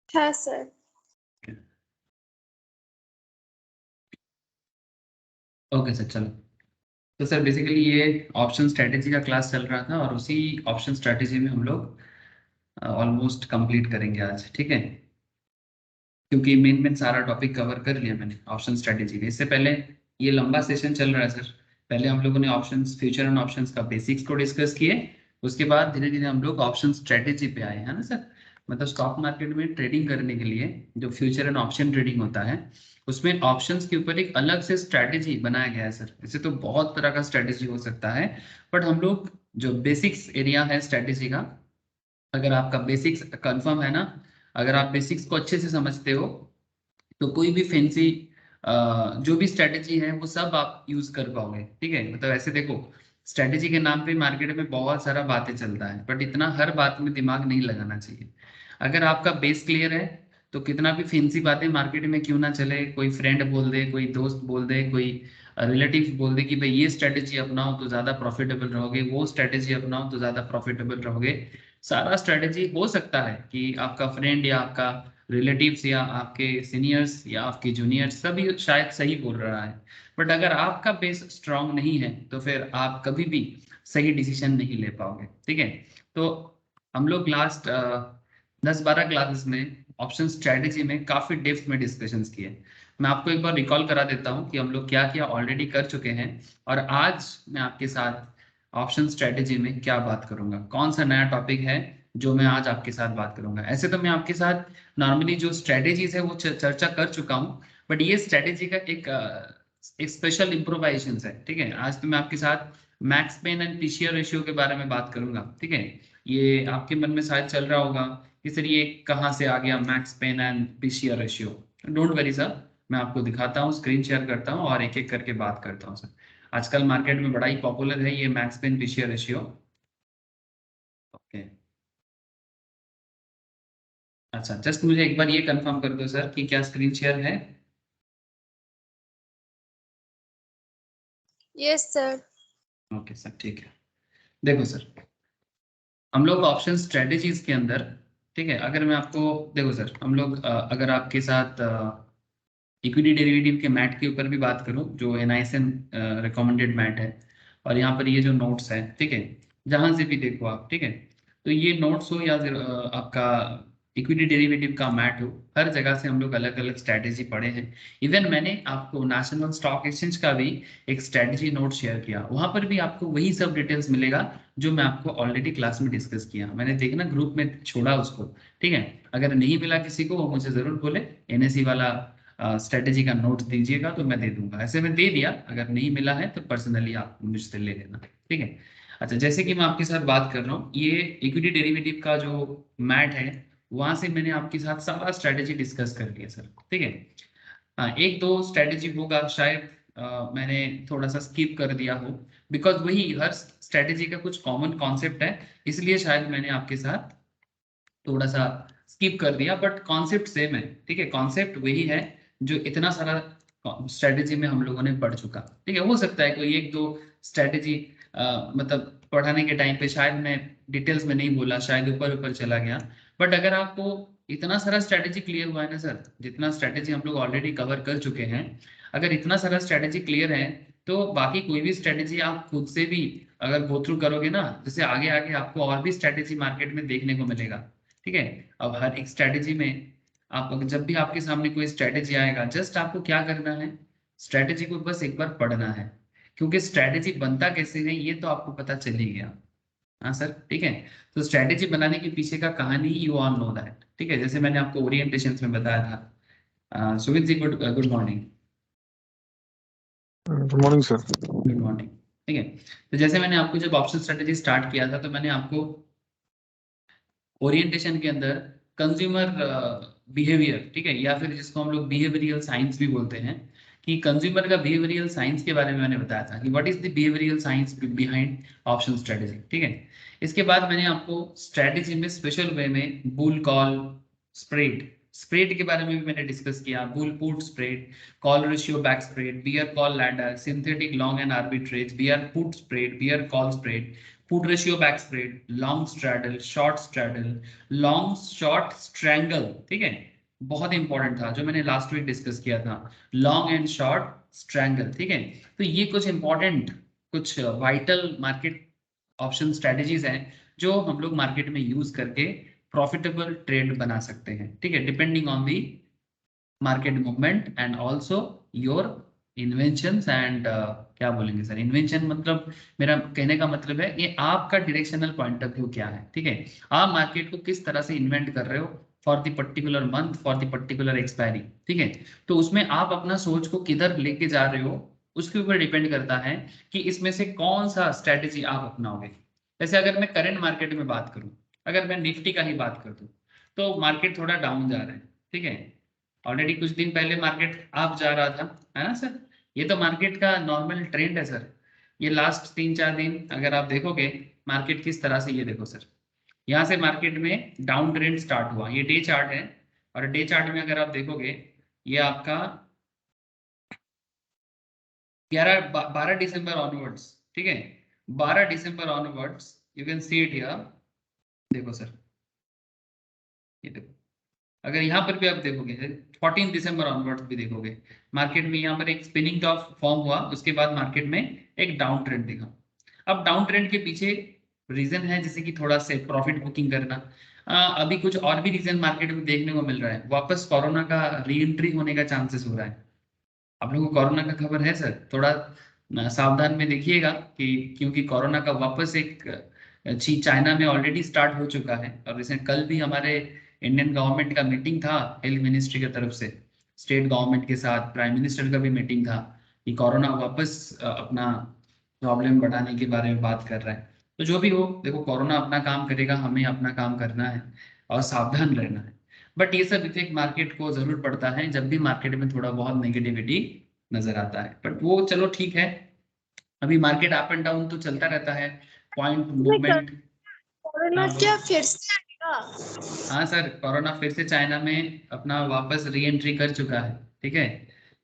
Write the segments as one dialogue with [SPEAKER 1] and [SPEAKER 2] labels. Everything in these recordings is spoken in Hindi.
[SPEAKER 1] हाँ सर।
[SPEAKER 2] ओके सर, चलो। तो सर बेसिकली ये ऑप्शन स्ट्रेटेजी का क्लास चल रहा था और उसी ऑप्शन स्ट्रेटेजी में हम लोग ऑलमोस्ट कंप्लीट करेंगे आज, ठीक है। क्योंकि मेन मेन सारा टॉपिक कवर कर लिया मैंने ऑप्शन स्ट्रेटेजी के। इससे पहले ये लंबा सेशन चल रहा है सर। पहले हम लोगों ने ऑप्शंस, फ्यूचर एंड ऑप्शंस का बेसिक्स को डिस्कस किए। उसके बाद धीरे धीरे हम लोग ऑप्शन स्ट्रेटेजी पे आए, है ना सर। मतलब स्टॉक मार्केट में ट्रेडिंग करने के लिए जो फ्यूचर एंड ऑप्शन ट्रेडिंग होता है, उसमें ऑप्शंस के ऊपर एक अलग से स्ट्रेटेजी बनाया गया है सर। इसे तो बहुत तरह का स्ट्रेटेजी हो सकता है, बट हम लोग जो बेसिक्स एरिया है स्ट्रेटेजी का, अगर आपका बेसिक्स कंफर्म है ना, अगर आप बेसिक्स को अच्छे से समझते हो, तो कोई भी फैंसी जो भी स्ट्रेटेजी है वो सब आप यूज कर पाओगे, ठीक है। मतलब ऐसे देखो, स्ट्रेटेजी के नाम पे मार्केट में बहुत सारा बातें चलता है, बट इतना हर बात में दिमाग नहीं लगाना चाहिए। अगर आपका बेस क्लियर है तो कितना भी फैंसी बातें मार्केट में क्यों ना चले, कोई फ्रेंड बोल दे, कोई दोस्त बोल दे, कोई रिलेटिव बोल दे कि भाई ये स्ट्रेटेजी अपनाओ तो ज्यादा प्रॉफिटेबल रहोगे, वो स्ट्रेटेजी अपनाओ तो ज्यादा प्रॉफिटेबल रहोगे। सारा स्ट्रेटेजी हो सकता है कि आपका फ्रेंड या आपका रिलेटिव्स या आपके सीनियर्स या आपके जूनियर्स सभी शायद सही बोल रहा है, बट अगर आपका बेस स्ट्रांग नहीं है तो फिर आप कभी भी सही डिसीजन नहीं ले पाओगे, ठीक है। तो हम लोग लास्ट 10-12 क्लासेस में ऑप्शन स्ट्रेटेजी में काफी डेप्थ में डिस्कशंस किए। मैं आपको एक बार रिकॉल करा देता हूं कि हम लोग क्या क्या ऑलरेडी कर चुके हैं, और आज मैं आपके साथ ऑप्शन स्ट्रेटेजी में क्या बात करूंगा, कौन सा नया टॉपिक है जो मैं आज आपके साथ बात करूंगा। ऐसे तो मैं आपके साथ नॉर्मली जो स्ट्रेटेजीज है वो चर्चा कर चुका हूँ, बट ये स्ट्रेटेजी का एक स्पेशल इम्प्रोवाइजेशन है, ठीक है। आज तो मैं आपके साथ max pain and PCR ratio के बारे में बात करूंगा, ठीक है। ये आपके मन में शायद चल रहा होगा कि सर ये कहाँ से आ गया max pain and PCR ratio. Don't worry sir, मैं आपको दिखाता हूँ, स्क्रीन शेयर करता हूँ और एक एक करके बात करता हूँ सर। आजकल मार्केट में बड़ा ही पॉपुलर है ये मैक्स पेन पीशियर रेशियो। ओके, अच्छा, जस्ट मुझे एक बार ये कंफर्म कर दो सर कि क्या स्क्रीन शेयर है।
[SPEAKER 1] Yes sir.
[SPEAKER 2] ओके सर, ठीक है। देखो सर, हम लोग ऑप्शन स्ट्रेटेजीज के अंदर, ठीक है, अगर मैं आपको, देखो सर, हम लोग अगर आपके साथ इक्विटी डेरिवेटिव के मैट के ऊपर भी बात करूं, जो एनआईएसएम रिकमेंडेड मैट है, और यहाँ पर ये जो नोट्स है, ठीक है, जहां से भी देखो आप, ठीक है, तो ये नोट्स हो या फिर आपका इक्विटी डेरिवेटिव का मैट हो, हर जगह से हम लोग अलग अलग स्ट्रैटेजी पढ़े हैं। इवन मैंने आपको नेशनल स्टॉक एक्सचेंज का भी एक स्ट्रैटेजी नोट शेयर किया, वहां पर भी आपको वही सब डिटेल्स मिलेगा जो मैं आपको ऑलरेडी क्लास में डिस्कस किया। मैंने देखना ग्रुप में छोड़ा उसको, ठीक है। अगर नहीं मिला किसी को वो मुझे जरूर बोले, एनएससी वाला स्ट्रेटेजी का नोट दीजिएगा तो मैं दे दूंगा। ऐसे में दे दिया, अगर नहीं मिला है तो पर्सनली आप मुझसे ले लेना, ठीक है। अच्छा, जैसे कि मैं आपके साथ बात कर रहा हूँ, ये इक्विटी डेरिवेटिव का जो मैट है, वहां से मैंने आपके साथ सारा स्ट्रेटेजी डिस्कस कर लिया सर, ठीक है। हाँ, एक दो स्ट्रेटेजी होगा शायद मैंने थोड़ा सा स्किप कर दिया हो, बिकॉज वही हर स्ट्रेटेजी का कुछ कॉमन कॉन्सेप्ट है, इसलिए शायद मैंने आपके साथ थोड़ा सा स्किप कर दिया, बट कॉन्सेप्ट सेम है, ठीक है। कॉन्सेप्ट वही है जो इतना सारा स्ट्रेटेजी में हम लोगों ने पढ़ चुका, ठीक है। हो सकता है कोई एक दो स्ट्रेटेजी मतलब पढ़ाने के टाइम पे शायद मैं डिटेल्स में नहीं बोला, शायद ऊपर ऊपर चला गया, बट अगर आपको इतना सारा स्ट्रेटेजी क्लियर हुआ है ना सर, जितना स्ट्रेटेजी हम लोग ऑलरेडी कवर कर चुके हैं, अगर इतना सारा स्ट्रेटेजी क्लियर है, तो बाकी कोई भी स्ट्रेटेजी आप खुद से भी अगर गो थ्रू करोगे ना, जैसे आगे आगे आपको और भी स्ट्रेटेजी मार्केट में देखने को मिलेगा, ठीक है। अब हर एक स्ट्रेटेजी में आप जब भी आपके सामने कोई स्ट्रेटेजी आएगा, जस्ट आपको क्या करना है, स्ट्रेटेजी को बस एक बार पढ़ना है, क्योंकि स्ट्रेटेजी बनता कैसे है ये तो आपको पता चल ही गया। हाँ सर, ठीक है। तो स्ट्रेटेजी बनाने के पीछे का कहानी यू ऑल नो दैट, ठीक है, जैसे मैंने आपको ओरिएंटेशन में बताया था। Sumit ji, good good morning.
[SPEAKER 3] Good morning sir.
[SPEAKER 2] Good morning, ठीक है। तो जैसे मैंने आपको जब ऑप्शन स्ट्रेटेजी स्टार्ट किया था, तो मैंने आपको ओरिएंटेशन के अंदर कंज्यूमर बिहेवियर, ठीक है, या फिर जिसको हम लोग बिहेवियरल साइंस भी बोलते हैं, कि कंज्यूमर का बिहेवियरल साइंस के बारे में मैंने बताया था कि what is the behavioural science behind option strategy, ठीक है। इसके बाद मैंने आपको स्ट्रेटेजी में स्पेशल वे में बुल कॉल स्प्रेड, स्प्रेड के बारे में भी मैंने डिस्कस किया, bull put spread, call ratio back spread, bear call ladder, synthetic long and arbitrage, bear put spread, bear call spread, put ratio back spread, long straddle, short straddle, long short strangle, ठीक है, बहुत इंपॉर्टेंट था जो मैंने लास्ट वीक डिस्कस किया था, लॉन्ग एंड शॉर्ट स्ट्रैंगल, ठीक है। तो ये कुछ इंपॉर्टेंट, कुछ वाइटल मार्केट ऑप्शन स्ट्रेटेजीज हैं जो हम लोग मार्केट में यूज करके प्रॉफिटेबल ट्रेड बना सकते हैं, ठीक है, depending on the market movement and also your inventions and क्या बोलेंगे सर, इन्वेंशन मतलब मेरा कहने का मतलब है ये आपका डायरेक्शनल पॉइंट ऑफ व्यू क्या है, ठीक है, आप मार्केट को किस तरह से इन्वेंट कर रहे हो for the particular month, for the particular expiry, ठीक है। तो उसमें आप अपना सोच को किधर लेके जा रहे हो उसके ऊपर डिपेंड करता है कि इसमें से कौन सा स्ट्रेटेजी आप अपनाओगे। जैसे अगर मैं करंट मार्केट में बात करूं, अगर मैं निफ्टी का ही बात कर दूं, तो मार्केट थोड़ा डाउन जा रहा है, ठीक है, ऑलरेडी कुछ दिन पहले मार्केट अप जा रहा था, है ना सर, ये तो मार्केट का नॉर्मल ट्रेंड है सर। ये लास्ट 3-4 दिन अगर आप देखोगे मार्केट किस तरह से, ये देखो सर, यहाँ से मार्केट में डाउन ट्रेंड स्टार्ट हुआ, ये डे चार्ट है, और डे चार्ट में अगर आप देखोगे ये आपका 12 दिसंबर ऑनवर्ड्स, ठीक है, 12 December onwards you can see it here, देखो सर, ये देखो, अगर यहाँ पर भी आप देखोगे 14 दिसंबर ऑनवर्ड्स भी देखोगे मार्केट में यहाँ पर एक स्पिनिंग टॉप फॉर्म हुआ, उसके बाद मार्केट में एक डाउन ट्रेंड दिखा। अब डाउन ट्रेंड के पीछे रीजन है जैसे कि थोड़ा से प्रॉफिट बुकिंग करना, अभी कुछ और भी रीजन मार्केट में देखने को मिल रहा है, वापस कोरोना का री एंट्री होने का चांसेस हो रहा है। आप लोगों को कोरोना का खबर है सर, थोड़ा सावधान में देखिएगा कि क्योंकि कोरोना का वापस एक चीज चाइना में ऑलरेडी स्टार्ट हो चुका है, और रिसेंट कल भी हमारे इंडियन गवर्नमेंट का मीटिंग था हेल्थ मिनिस्ट्री की तरफ से, स्टेट गवर्नमेंट के साथ प्राइम मिनिस्टर का भी मीटिंग था कि कोरोना वापस अपना प्रॉब्लम बढ़ाने के बारे में बात कर रहा है। तो जो भी हो देखो, कोरोना अपना काम करेगा, हमें अपना काम करना है और सावधान रहना है। बट ये सब इफेक्ट मार्केट को जरूर पड़ता है जब भी मार्केट में थोड़ा बहुत नेगेटिविटी नजर आता है, बट वो चलो ठीक है, अभी मार्केट अप एंड डाउन तो चलता रहता है, पॉइंट मूवमेंट।
[SPEAKER 1] कोरोना
[SPEAKER 2] हाँ बोलो।
[SPEAKER 1] क्या फिर से आएगा?
[SPEAKER 2] हाँ सर, कोरोना फिर से चाइना में अपना वापस री एंट्री कर चुका है, ठीक है,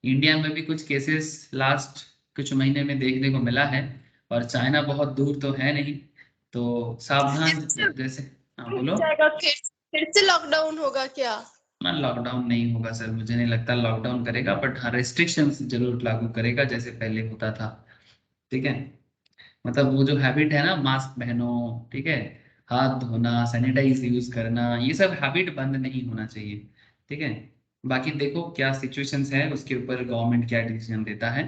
[SPEAKER 2] इंडिया में भी कुछ केसेस लास्ट कुछ महीने में देखने को मिला है, और चाइना बहुत दूर तो है नहीं, तो
[SPEAKER 1] फिर
[SPEAKER 2] सावधान
[SPEAKER 1] से
[SPEAKER 2] जैसे। हाँ
[SPEAKER 1] हो
[SPEAKER 2] बोलो।
[SPEAKER 1] जाएगा, फिर से लॉकडाउन होगा क्या?
[SPEAKER 2] ना लॉकडाउन नहीं होगा सर, मुझे नहीं लगता लॉकडाउन करेगा, बट हाँ रेस्ट्रिक्शंस जरूर लागू करेगा जैसे पहले होता था, ठीक है, मतलब वो जो हैबिट है ना, मास्क पहनो, ठीक है, हाथ धोना, सैनिटाइज यूज करना, ये सब हैबिट बंद नहीं होना चाहिए, ठीक है। बाकी देखो क्या सिचुएशंस है उसके ऊपर गवर्नमेंट क्या डिसीजन देता है,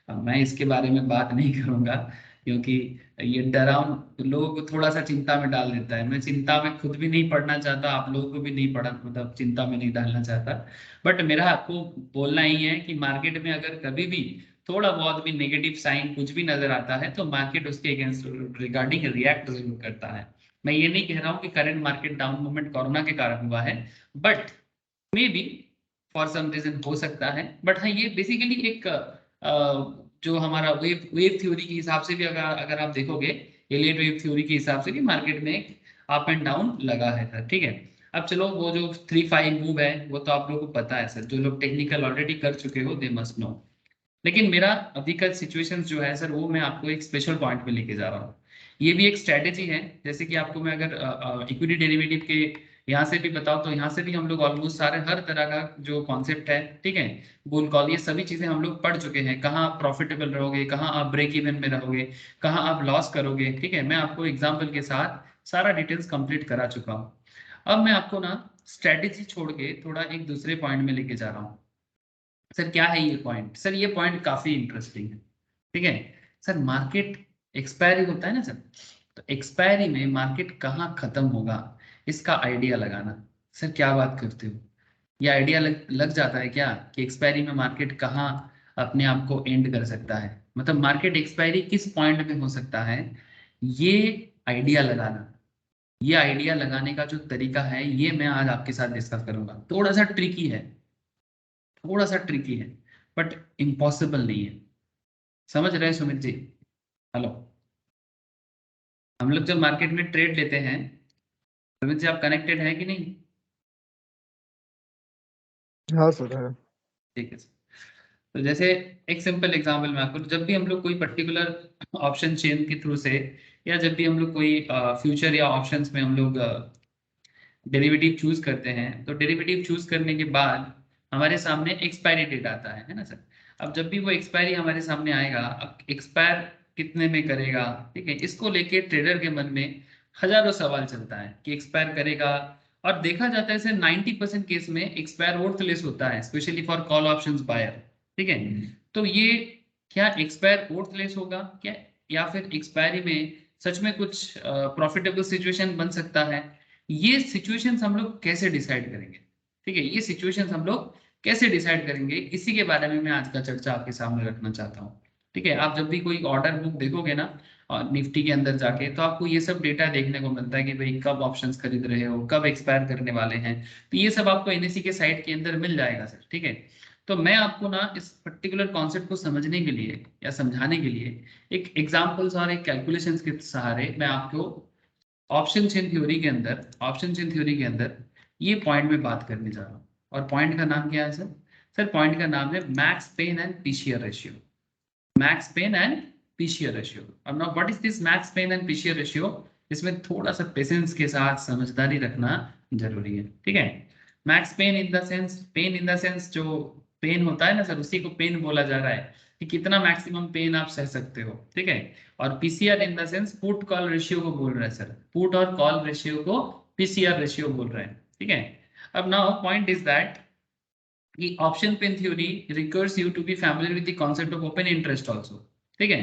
[SPEAKER 2] अब मैं इसके बारे में बात नहीं करूंगा क्योंकि ये डरावन लोगों को थोड़ा सा चिंता में डाल देता है, मैं चिंता में खुद भी नहीं पड़ना चाहता, आप लोगों को भी नहीं पड़ा मतलब चिंता में नहीं डालना चाहता, बट मेरा आपको बोलना ही है कि मार्केट में अगर कभी भी थोड़ा बहुत भी नेगेटिव साइन कुछ भी नजर आता है तो मार्केट उसके अगेंस्ट रिगार्डिंग रिएक्ट जरूर करता है। मैं ये नहीं कह रहा हूँ कि current market down movement corona के कारण हुआ है, but may be for some reason हो सकता है, बट हाँ ये बेसिकली एक जो हमारा वेव वेव थ्योरी के हिसाब से भी अगर अगर आप देखोगे, एलियट वेव थ्योरी के हिसाब से भी मार्केट में एक अप एंड डाउन लगा है सर, ठीक है। अब चलो वो जो 3-5 मूव है वो तो आप लोगों को पता है सर, जो लोग टेक्निकल ऑलरेडी कर चुके हो दे मस्ट नो, लेकिन मेरा अभी का सिचुएशन जो है सर वो मैं आपको एक स्पेशल पॉइंट पे लेके जा रहा हूँ। ये भी एक स्ट्रेटेजी है, जैसे कि आपको मैं अगर इक्विटी डेरिवेटिव के यहाँ से भी बताऊँ तो यहाँ से भी हम लोग ऑलमोस्ट सारे हर तरह का जो कॉन्सेप्ट है, ठीक है, बुल कॉल, ये सभी चीजें हम लोग पढ़ चुके हैं, कहाँ आप प्रॉफिटेबल रहोगे, कहाँ आप ब्रेक इवन में रहोगे, कहाँ आप लॉस करोगे, ठीक है, मैं आपको एग्जाम्पल के साथ सारा डिटेल्स कंप्लीट करा चुका हूँ। अब मैं आपको ना स्ट्रेटेजी छोड़ के थोड़ा एक दूसरे पॉइंट में लेके जा रहा हूँ। सर क्या है ये पॉइंट, सर ये पॉइंट काफी इंटरेस्टिंग है, ठीक है। सर मार्केट एक्सपायरी होता है ना सर, तो एक्सपायरी में मार्केट कहाँ खत्म होगा इसका आइडिया लगाना। सर क्या बात करते हो, ये आइडिया लग जाता है क्या कि एक्सपायरी में मार्केट कहाँ अपने आप को एंड कर सकता है, मतलब मार्केट एक्सपायरी किस पॉइंट में हो सकता है, ये आइडिया लगाना, ये आइडिया लगाने का जो तरीका है ये मैं आज आपके साथ डिस्कस करूंगा। थोड़ा सा ट्रिकी है, थोड़ा सा ट्रिकी है, बट इम्पॉसिबल नहीं है, समझ रहे हैं सुमित जी? हेलो, हम लोग जब मार्केट में ट्रेड लेते हैं, सुमित जी आप कनेक्टेड है कि नहीं?
[SPEAKER 3] हाँ सर है।
[SPEAKER 2] ठीक है सर। तो जैसे एक सिंपल एग्जांपल मैं आपको, जब भी हम लोग कोई पर्टिकुलर ऑप्शन चेन के थ्रू से या जब भी हम लोग कोई फ्यूचर या ऑप्शंस में हम लोग डेरिवेटिव चूज करते हैं, तो डेरिवेटिव चूज करने के बाद हमारे सामने एक्सपायरी डेट आता है ना सर। अब जब भी वो एक्सपायरी हमारे सामने आएगा, अब एक्सपायर कितने में करेगा, ठीक है, इसको लेके ट्रेडर के मन में हजारों सवाल चलता है कि एक्सपायर करेगा। और देखा जाता है सर 90% केस में एक्सपायर वर्थलेस होता है, specially for call options buyer, ठीक है। तो ये क्या एक्सपायर वर्थलेस होगा क्या, या फिर एक्सपायरी में सच में कुछ प्रॉफिटेबल सिचुएशन बन सकता है, ये सिचुएशंस हम लोग कैसे डिसाइड करेंगे, ठीक है, ये सिचुएशंस हम लोग कैसे डिसाइड करेंगे, इसी के बारे में मैं आज का चर्चा आपके सामने रखना चाहता हूँ। ठीक है, आप जब भी कोई ऑर्डर बुक देखोगे ना और निफ्टी के अंदर जाके, तो आपको ये सब डेटा देखने को मिलता है कि भाई कब ऑप्शंस खरीद रहे हो, कब एक्सपायर करने वाले हैं, तो ये सब आपको एनएससी के साइट के अंदर मिल जाएगा सर। ठीक है, तो मैं आपको ना इस पर्टिकुलर कॉन्सेप्ट को समझने के लिए या समझाने के लिए एक एग्जाम्पल्स और एक कैलकुलेशंस के सहारे मैं आपको ऑप्शन चेन थ्योरी के अंदर ये पॉइंट में बात करने जा रहा हूँ। और पॉइंट का नाम क्या है सर? सर पॉइंट का नाम है max pain and PCR ratio. Max pain and PCR ratio. अब now what is this max pain and PCR ratio? इसमें थोड़ा सा पेशेंस के साथ समझदारी रखना जरूरी है। ठीक है, max pen in the sense, pen in the sense जो पेन होता है ना सर, उसी को पेन बोला जा रहा है कि कितना मैक्सिमम पेन आप सह सकते हो। ठीक है, और PCR in the sense put call ratio को बोल रहा है सर, पुट और कॉल रेशियो को पीसीआर रेशियो बोल रहा है। ठीक है, अब नाउ पॉइंट इज दैट कि option pain theory requires you to be familiar with the concept of open interest also. ठीक है,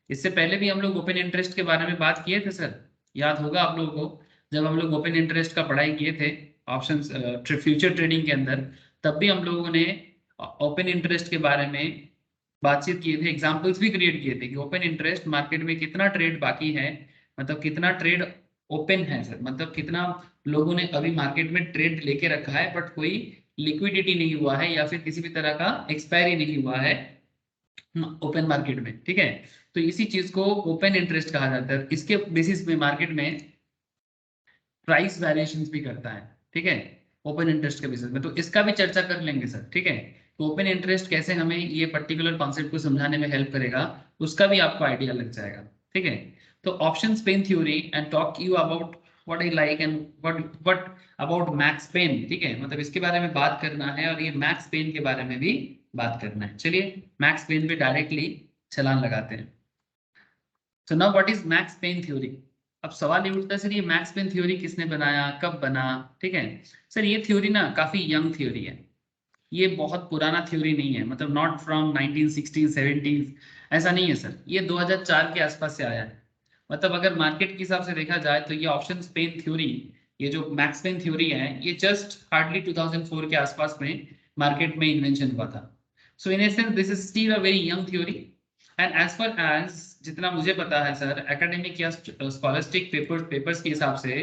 [SPEAKER 2] इससे पहले भी हम लोग ओपन इंटरेस्ट के बारे में बात किए थे सर, याद होगा आप लोगों को, जब हम लोग ओपन इंटरेस्ट का पढ़ाई किए थे ऑप्शंस फ्यूचर ट्रेडिंग के अंदर, तब भी हम लोगों ने ओपन इंटरेस्ट के बारे में बातचीत किए थे, एग्जांपल्स भी क्रिएट किए थे कि ओपन इंटरेस्ट मार्केट में कितना ट्रेड बाकी है, मतलब कितना ट्रेड ओपन है सर, मतलब कितना लोगों ने अभी मार्केट में ट्रेड लेके रखा है बट कोई लिक्विडिटी नहीं हुआ है या फिर किसी भी तरह का एक्सपायरी नहीं हुआ है ओपन मार्केट में। ठीक है, तो इसी चीज को ओपन इंटरेस्ट कहा जाता है। इसके बेसिस पे मार्केट में प्राइस वेरिएशंस भी करता है। ठीक है, ओपन इंटरेस्ट के बेसिस में, तो इसका भी चर्चा कर लेंगे सर। ठीक है, तो ओपन इंटरेस्ट कैसे हमें ये पर्टिकुलर कॉन्सेप्ट को समझाने में हेल्प करेगा, उसका भी आपको आइडिया लग जाएगा। ठीक है, तो options pain theory and talk you about what I like and what about max pain. ठीक है, मतलब इसके बारे में बात करना है और ये मैक्स पेन के बारे में भी बात करना है। चलिए मैक्स पेन पे डायरेक्टली छलांग लगाते हैं। So now what is max pain theory? अब सवाल ये उठता है सर ये मैक्स पेन थ्योरी किसने बनाया, कब बना? ठीक है सर, ये थ्योरी ना काफी यंग थ्योरी है, ये बहुत पुराना थ्योरी नहीं है, मतलब नॉट फ्रॉम 1960s 70s, ऐसा नहीं है सर, ये 2004 के आसपास से आया है। मतलब अगर मार्केट के हिसाब से देखा जाए तो ये ऑप्शन पेन थ्योरी, ये जो मैक्स पेन थ्योरी है, ये जस्ट हार्डली 2004 के आसपास में मार्केट में इन्वेंशन हुआ था। So in essence this is still a very young theory and as far as जितना मुझे पता है सर, एकेडमिक या स्कॉलस्टिक पेपर्स के हिसाब से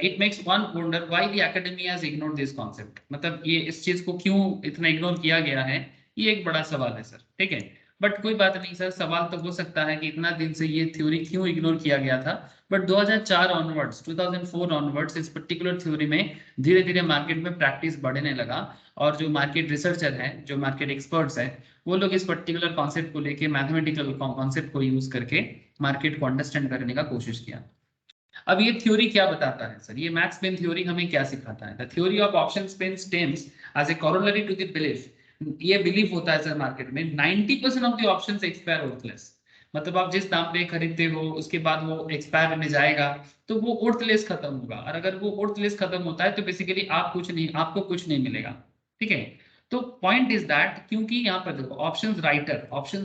[SPEAKER 2] it makes one wonder why the academy has ignored this concept. मतलब ये इस चीज को क्यों इतना इग्नोर किया गया है, ये एक बड़ा सवाल है सर। ठीक है, बट कोई बात नहीं सर, सवाल तो हो सकता है कि इतना दिन से ये थ्योरी क्यों इग्नोर किया गया था। बट 2004 ऑनवर्ड्स, 2004 ऑनवर्ड्स इस पर्टिकुलर थ्योरी में धीरे धीरे मार्केट में प्रैक्टिस बढ़ने लगा, और जो मार्केट रिसर्चर है, जो मार्केट एक्सपर्ट्स है, वो लोग इस पर्टिकुलर कॉन्सेप्ट को लेके मैथमेटिकल कॉन्सेप्ट को यूज करके मार्केट को अंडरस्टैंड करने का कोशिश किया। अब ये थ्योरी क्या बताता है सर, ये मैक्स पेन थ्योरी हमें क्या सिखाता है? The theory of option pain stems as a corollary to the belief, ये बिलीफ होता है सर मार्केट में 90% of the options expire worthless. मतलब आप जिस दाम पे खरीदते हो उसके बाद वो एक्सपायर में जाएगा तो वो वर्थलेस खत्म होगा, और अगर वो वर्थलेस खत्म होता है तो बेसिकली आपको कुछ नहीं मिलेगा। ठीक है, तो पॉइंट इज दैट, क्योंकि यहाँ पर देखो ऑप्शंस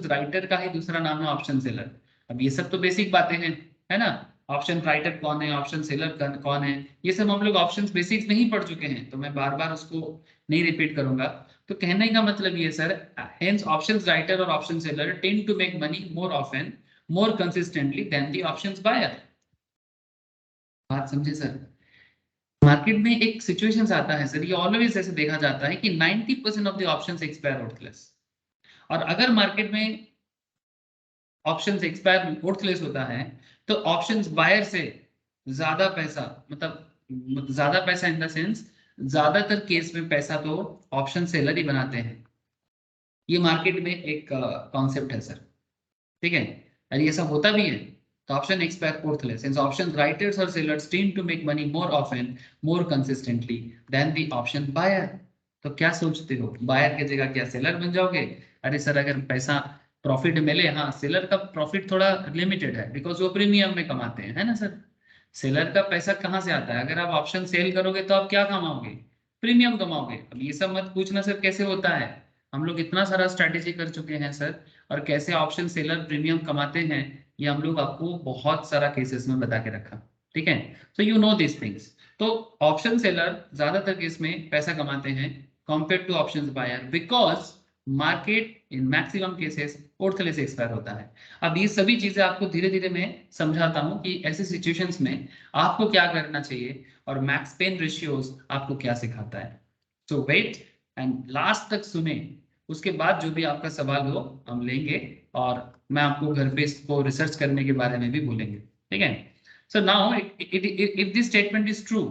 [SPEAKER 2] राइटर का ही दूसरा नाम है ऑप्शन सेलर। अब ये सब तो बेसिक बातें हैं, है ना, ऑप्शन राइटर कौन है, ऑप्शन सेलर कौन है, ये सब हम लोग ऑप्शंस बेसिक्स नहीं पढ़ चुके हैं, तो मैं बार बार उसको नहीं रिपीट करूंगा। तो कहने का मतलब ये सर, हेंस ऑप्शंस राइटर और option seller tend to make money more often, more consistently than the options buyer. बात समझे सर? मार्केट में एक सिचुएशंस आता है सर, ये ऑलवेज ऐसे देखा जाता है कि 90% of the options expire worthless, और अगर मार्केट में ऑप्शंस एक्सपायर वर्थलेस होता है तो ऑप्शंस बायर से ज्यादा पैसा, मतलब ज्यादा पैसा इन द सेंस ज्यादातर केस में पैसा तो ऑप्शन सेलर ही बनाते हैं। ये मार्केट में एक कॉन्सेप्ट है सर। ठीक है, और ये सब होता भी है। तो option expire worthless, since option writers or sellers tend to make money more often, more consistently than the option buyer. तो क्या सोचते हो, बायर की जगह क्या सेलर बन जाओगे? अरे सर अगर पैसा प्रॉफिट मिले, हाँ सेलर का प्रॉफिट थोड़ा लिमिटेड है बिकॉज वो प्रीमियम में कमाते हैं, है ना सर। सेलर का पैसा कहाँ से आता है? अगर आप ऑप्शन सेल करोगे तो आप क्या कमाओगे? प्रीमियम कमाओगे। अब ये सब मत पूछना सर कैसे होता है, हम लोग इतना सारा स्ट्रैटेजी कर चुके हैं सर, और कैसे ऑप्शन सेलर प्रीमियम कमाते हैं ये हम लोग आपको बहुत सारा केसेस में बता के रखा, ठीक है। So you know this things. तो ऑप्शन सेलर ज्यादातर केस में पैसा कमाते हैं compare to options buyer, because market in maximum cases worthless expire होता है। अब ये सभी चीजें आपको धीरे धीरे मैं समझाता हूँ कि ऐसे सिचुएशंस में आपको क्या करना चाहिए और मैक्स पेन रेशियोज आपको क्या सिखाता है। सो वेट एंड लास्ट तक सुने, उसके बाद जो भी आपका सवाल हो हम लेंगे और मैं आपको घर पे इसको रिसर्च करने के बारे में भी बोलेंगे, ठीक है। So now if this statement is true,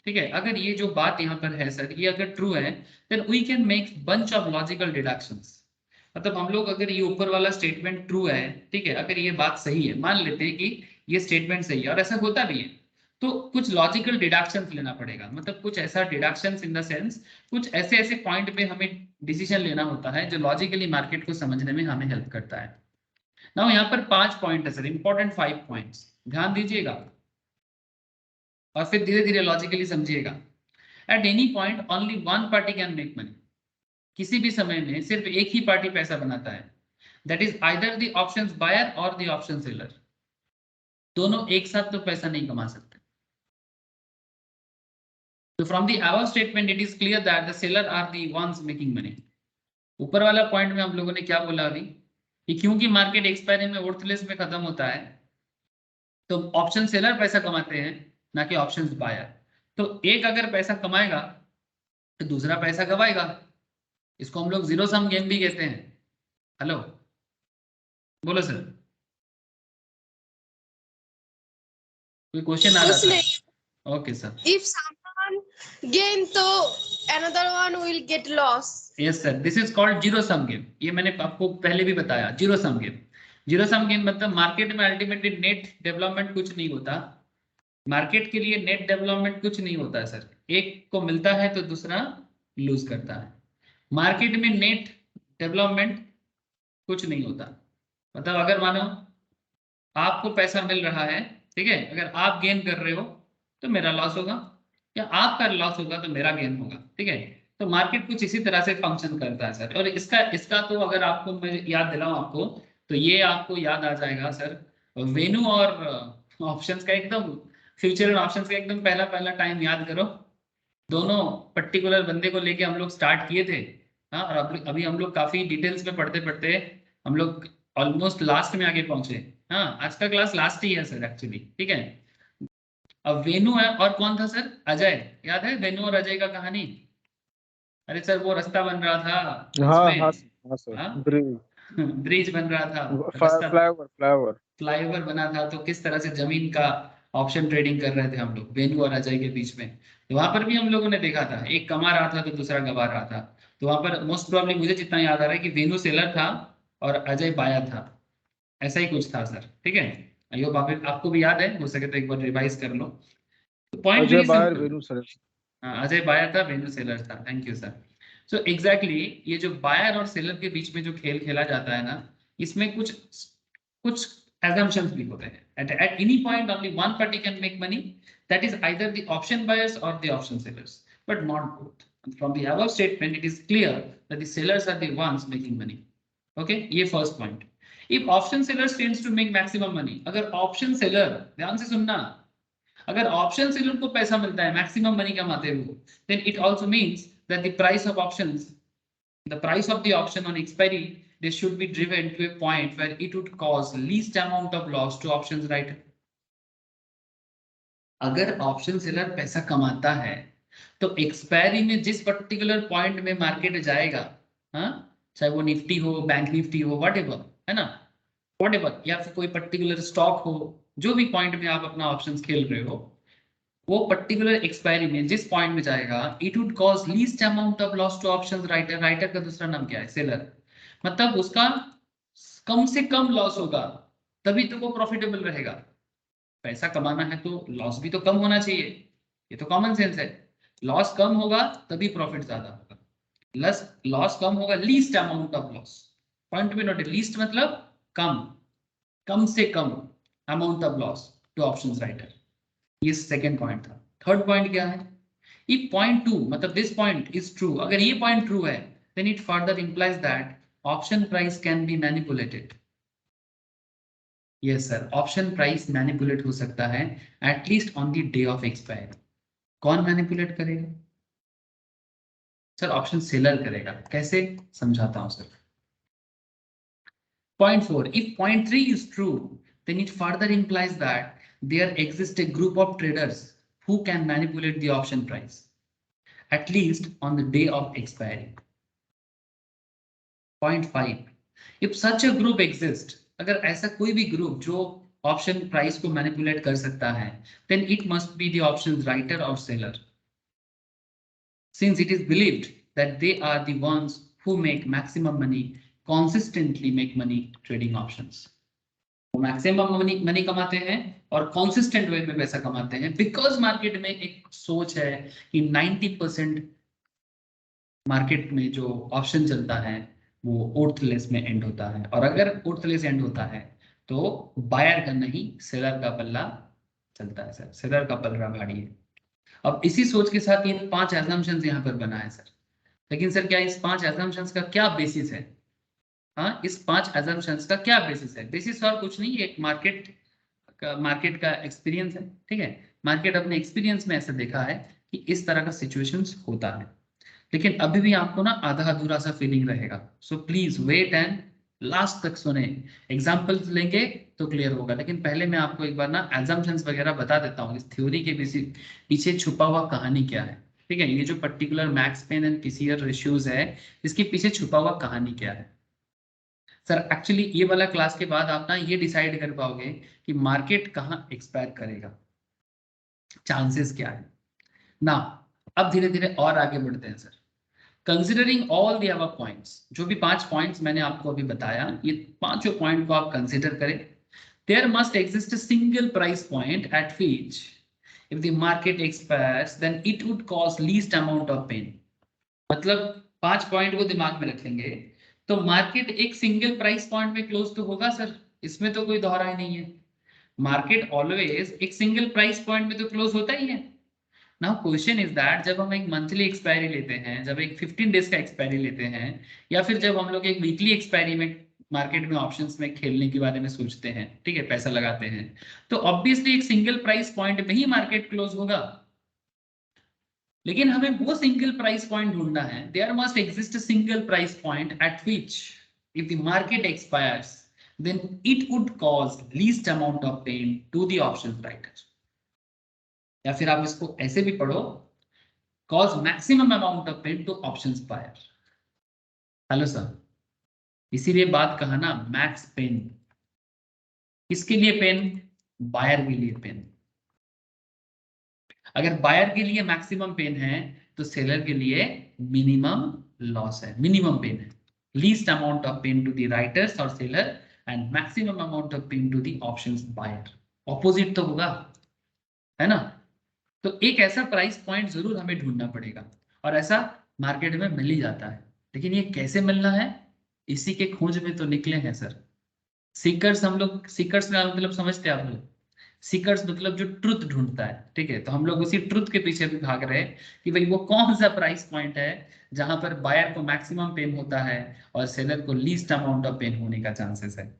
[SPEAKER 2] ठीक है, अगर ये जो बात यहाँ पर है सर ये अगर ट्रू है then we can make bunch of logical deductions. मतलब हम लोग अगर ये ऊपर वाला स्टेटमेंट ट्रू है, ठीक है, अगर ये बात सही है, मान लेते हैं कि ये स्टेटमेंट सही है और ऐसा होता भी है, तो कुछ लॉजिकल डिडक्शंस लेना पड़ेगा। मतलब कुछ ऐसा डिडक्शंस इन द सेंस कुछ ऐसे ऐसे पॉइंट पे हमें डिसीजन लेना होता है जो लॉजिकली मार्केट को समझने में हमें हेल्प करता है। नाउ यहाँ पर 5 पॉइंट है सर, इंपॉर्टेंट 5 पॉइंट्स, ध्यान दीजिएगा और फिर धीरे धीरे लॉजिकली समझिएगा। At any point only one party can make money. किसी भी समय में सिर्फ एक ही पार्टी पैसा बनाता है, that is either the options buyer और द ऑप्शन सेलर। दोनों एक साथ तो पैसा नहीं कमा सकते। तो from the above statement it is clear that the seller are the ones making money. ऊपर वाला पॉइंट में हम लोगों ने क्या बोला अभी कि क्योंकि मार्केट एक्सपायरी में वर्थलेस में खत्म होता है तो ऑप्शन सेलर पैसा कमाते हैं ना कि ऑप्शंस बायर। तो एक अगर पैसा कमाएगा तो दूसरा पैसा गवाएगा। इसको हम लोग जीरो सम गेम भी कहते हैं। हेलो बोलो सर, कोई क्वेश्चन आ रहा
[SPEAKER 1] कुछ
[SPEAKER 2] था?
[SPEAKER 1] नहीं।
[SPEAKER 2] Okay sir.
[SPEAKER 1] If someone gain, तो another one will get loss.
[SPEAKER 2] Yes sir, this is called zero sum game. ये मैंने आपको पहले भी बताया, zero sum game. Zero sum game मतलब मार्केट में अल्टीमेटली नेट डेवलपमेंट कुछ नहीं होता। मार्केट के लिए नेट डेवलपमेंट कुछ नहीं होता है सर, एक को मिलता है तो दूसरा लूज करता है। मार्केट में नेट डेवलपमेंट कुछ नहीं होता। मतलब अगर मानो आपको पैसा मिल रहा है, ठीक है, अगर आप गेन कर रहे हो तो मेरा लॉस होगा, या आपका लॉस होगा तो मेरा गेन होगा, ठीक है। तो मार्केट कुछ इसी तरह से फंक्शन करता है सर। और इसका इसका तो अगर आपको मैं याद दिलाऊं आपको, तो ये आपको याद आ जाएगा सर वेन्यू और ऑप्शंस का एकदम, फ्यूचर और ऑप्शंस का एकदम पहला पहला टाइम याद करो। दोनों पर्टिकुलर बंदे को लेके हम लोग स्टार्ट किए थे, हाँ, और अभी हम लोग काफी डिटेल्स में पढ़ते पढ़ते हम लोग ऑलमोस्ट लास्ट में आगे पहुंचे। हाँ, आज का क्लास लास्ट ही है सर एक्चुअली, ठीक है। अब वेनु है और कौन था सर? अजय। याद है वेनु और अजय का कहानी? अरे सर वो रास्ता बन रहा था
[SPEAKER 3] हाँ
[SPEAKER 2] इसमें,
[SPEAKER 3] हाँ हाँ सर,
[SPEAKER 2] हाँ
[SPEAKER 3] ब्रिज,
[SPEAKER 2] ब्रिज बन रहा था, रास्ता
[SPEAKER 3] फ्लाईओवर फ्लाईओवर।
[SPEAKER 2] फ्लाईओवर बना था, तो किस तरह से जमीन का ऑप्शन ट्रेडिंग कर रहे थे हम लोग वेनु और अजय के बीच में। तो वहां पर भी हम लोगों ने देखा था एक कमा रहा था तो दूसरा गवा रहा था। तो वहां पर मोस्ट प्रोबेबली मुझे जितना याद आ रहा है कि वेनु सेलर था और अजय बायर था, ऐसा ही कुछ था सर, ठीक है। आई होप आपको भी याद है, हो सके तो एक बार रिवाइज कर लो। तो point
[SPEAKER 3] Ajay
[SPEAKER 2] very
[SPEAKER 3] buyer
[SPEAKER 2] simple.
[SPEAKER 3] Venu sir.
[SPEAKER 2] हाँ, अजय बायर था, वेनु सेलर था, thank you sir. So exactly ये जो बायर और सेलर के बीच में जो खेल खेला जाता है ना, इसमें कुछ कुछ assumptions भी होते हैं। At any point only one party can make money, that is either the option buyers or the option sellers, but not both. From the above statement it is clear that the sellers are the ones making money. Okay, ये first point. If option sellers tends to make maximum money, अगर option seller, ध्यान से सुनना, अगर ऑप्शन सेलर को पैसा मिलता है मैक्सिमम मनी कमाते हुए, then it also means that the price of options, the price of the option on expiry, they should be driven to a point where it would cause least amount of loss to options writer. अगर ऑप्शन सेलर पैसा कमाता है तो एक्सपायरी में जिस पर्टिकुलर पॉइंट में मार्केट जाएगा, हाँ, चाहे वो निफ्टी हो, बैंक निफ्टी हो, व्हाटएवर, है ना, व्हाटएवर, या फिर कोई पर्टिकुलर स्टॉक हो, जो भी पॉइंट में आप अपना ऑप्शंस खेल रहे हो, वो पर्टिकुलर एक्सपायरी में जिस पॉइंट में जाएगा it would cause least amount of loss to options writer. Writer का दूसरा नाम क्या है? सेलर। मतलब उसका कम से कम लॉस होगा तभी तो वो प्रॉफिटेबल रहेगा। पैसा कमाना है तो लॉस भी तो कम होना चाहिए, ये तो कॉमन सेंस है। लॉस कम होगा तभी प्रॉफिट ज्यादा होगा। लॉस कम होगा, least amount of loss, point भी नोट, लीस्ट मतलब कम, कम से कम amount of loss to options writer. ये सेकंड पॉइंट था। थर्ड पॉइंट क्या है? if point 2 मतलब this point is true, अगर ये point true है then it further implies that option price can be manipulated. yes sir, option price manipulate हो सकता है at least on the day of expiry. कौन manipulate करेगा सर? ऑप्शन सेलर करेगा। कैसे, समझाता हूं sir. Point 4, if point 3 is true then it further implies that there exists a group of traders who can manipulate the option price at least on the day of expiry. Point 5, if such a group exists, अगर ऐसा कोई भी ग्रुप जो ऑप्शन प्राइस को मैनिपुलेट कर सकता है, then it must be the options writer or seller, since it is believed that they are the ones who make maximum money, consistently make money trading options. वो मैक्सिमम मनी कमाते हैं और कॉन्सिस्टेंट वे में पैसा कमाते हैं, बिकॉज मार्केट में एक सोच है कि 90% मार्केट में जो ऑप्शन चलता है वो ओर्थलेस में एंड होता है, और अगर ओर्थलेस एंड होता है तो बायर का नहीं सेलर का पल्ला चलता है सर, सेलर का पल्ला भारी है। अब इसी सोच के साथ ये 5 एजम्पशंस यहाँ पर बना है सर, लेकिन सर क्या इस 5 एजम्पशंस का क्या बेसिस है? हाँ, इस 5 एजम्पशंस का क्या बेसिस है? बेसिस और कुछ नहीं, एक मार्केट का एक्सपीरियंस है, ठीक है। मार्केट अपने एक्सपीरियंस में ऐसा देखा है कि इस तरह का सिचुएशंस होता है, लेकिन अभी भी आपको ना आधा अधूरा सा फीलिंग रहेगा। So please wait and last तक सुने, एग्जांपल्स लेंगे तो क्लियर होगा। लेकिन पहले मैं आपको एक बार ना एजम्पशंस वगैरह बता देता हूँ, इस थ्योरी के पीछे छुपा हुआ कहानी क्या है, ठीक है। ये जो particular max pain and PCR ratios है, इसके पीछे छुपा हुआ कहानी क्या है सर? एक्चुअली ये वाला क्लास के बाद आप ना ये डिसाइड कर पाओगे कि मार्केट कहाँ एक्सपायर करेगा, चांसेस क्या है ना। अब धीरे धीरे और आगे बढ़ते हैं sir. Considering all the above points, जो भी 5 पॉइंट्स मैंने आपको अभी बताया, ये पांचों पॉइंट को आप कंसिडर करें। There must exist a single price point at which if the market expires then it would cause least amount of pain. मतलब 5 पॉइंट को दिमाग में रखेंगे तो मार्केट एक सिंगल प्राइस पॉइंट में क्लोज तो होगा सर, इसमें तो कोई दोहराई नहीं है। मार्केट ऑलवेज एक सिंगल प्राइस पॉइंट में तो क्लोज होता ही है। नाउ क्वेश्चन इज दैट जब हम एक मंथली एक्सपायरी लेते हैं, जब एक 15 डेज का एक्सपायरी लेते हैं, या फिर जब हम लोग एक वीकली एक्सपायरी में मार्केट में ऑप्शंस में खेलने के बारे में सोचते हैं, ठीक है, पैसा लगाते हैं, तो ऑब्वियसली एक सिंगल प्राइस पॉइंट पे ही मार्केट क्लोज होगा। लेकिन हमें वो सिंगल प्राइस पॉइंट ढूंढना है। There must exist a single price point at which if the market expires then it would cause least amount of pain to the options writer, या फिर आप इसको ऐसे भी पढ़ो, cause maximum amount of pain to options buyer. Hello sir, इसीलिए बात कहा ना मैक्स पेन। किसके लिए पेन? बायर के लिए पेन। अगर बायर के लिए मैक्सिमम पेन है तो सेलर के लिए मिनिमम लॉस है, मिनिमम पेन है। Least amount of pain to the writers और seller and maximum amount of pain to the options buyer. Opposite तो होगा, है ना। तो एक ऐसा प्राइस पॉइंट जरूर हमें ढूंढना पड़ेगा, और ऐसा मार्केट में मिल ही जाता है। लेकिन ये कैसे मिलना है, इसी के खोज में तो निकले हैं सर। सीकर्स, हम लोग सीकर्स का मतलब समझते हैं आप लोग? सीकर्स मतलब जो ट्रुथ ढूंढता है, ठीक है। तो हम लोग उसी ट्रुथ के पीछे भी भाग रहे हैं कि भाई वो कौन सा प्राइस पॉइंट है जहां पर बायर को मैक्सिमम पेन होता है और सेलर को लीस्ट अमाउंट ऑफ पेन होने का चांसेस है।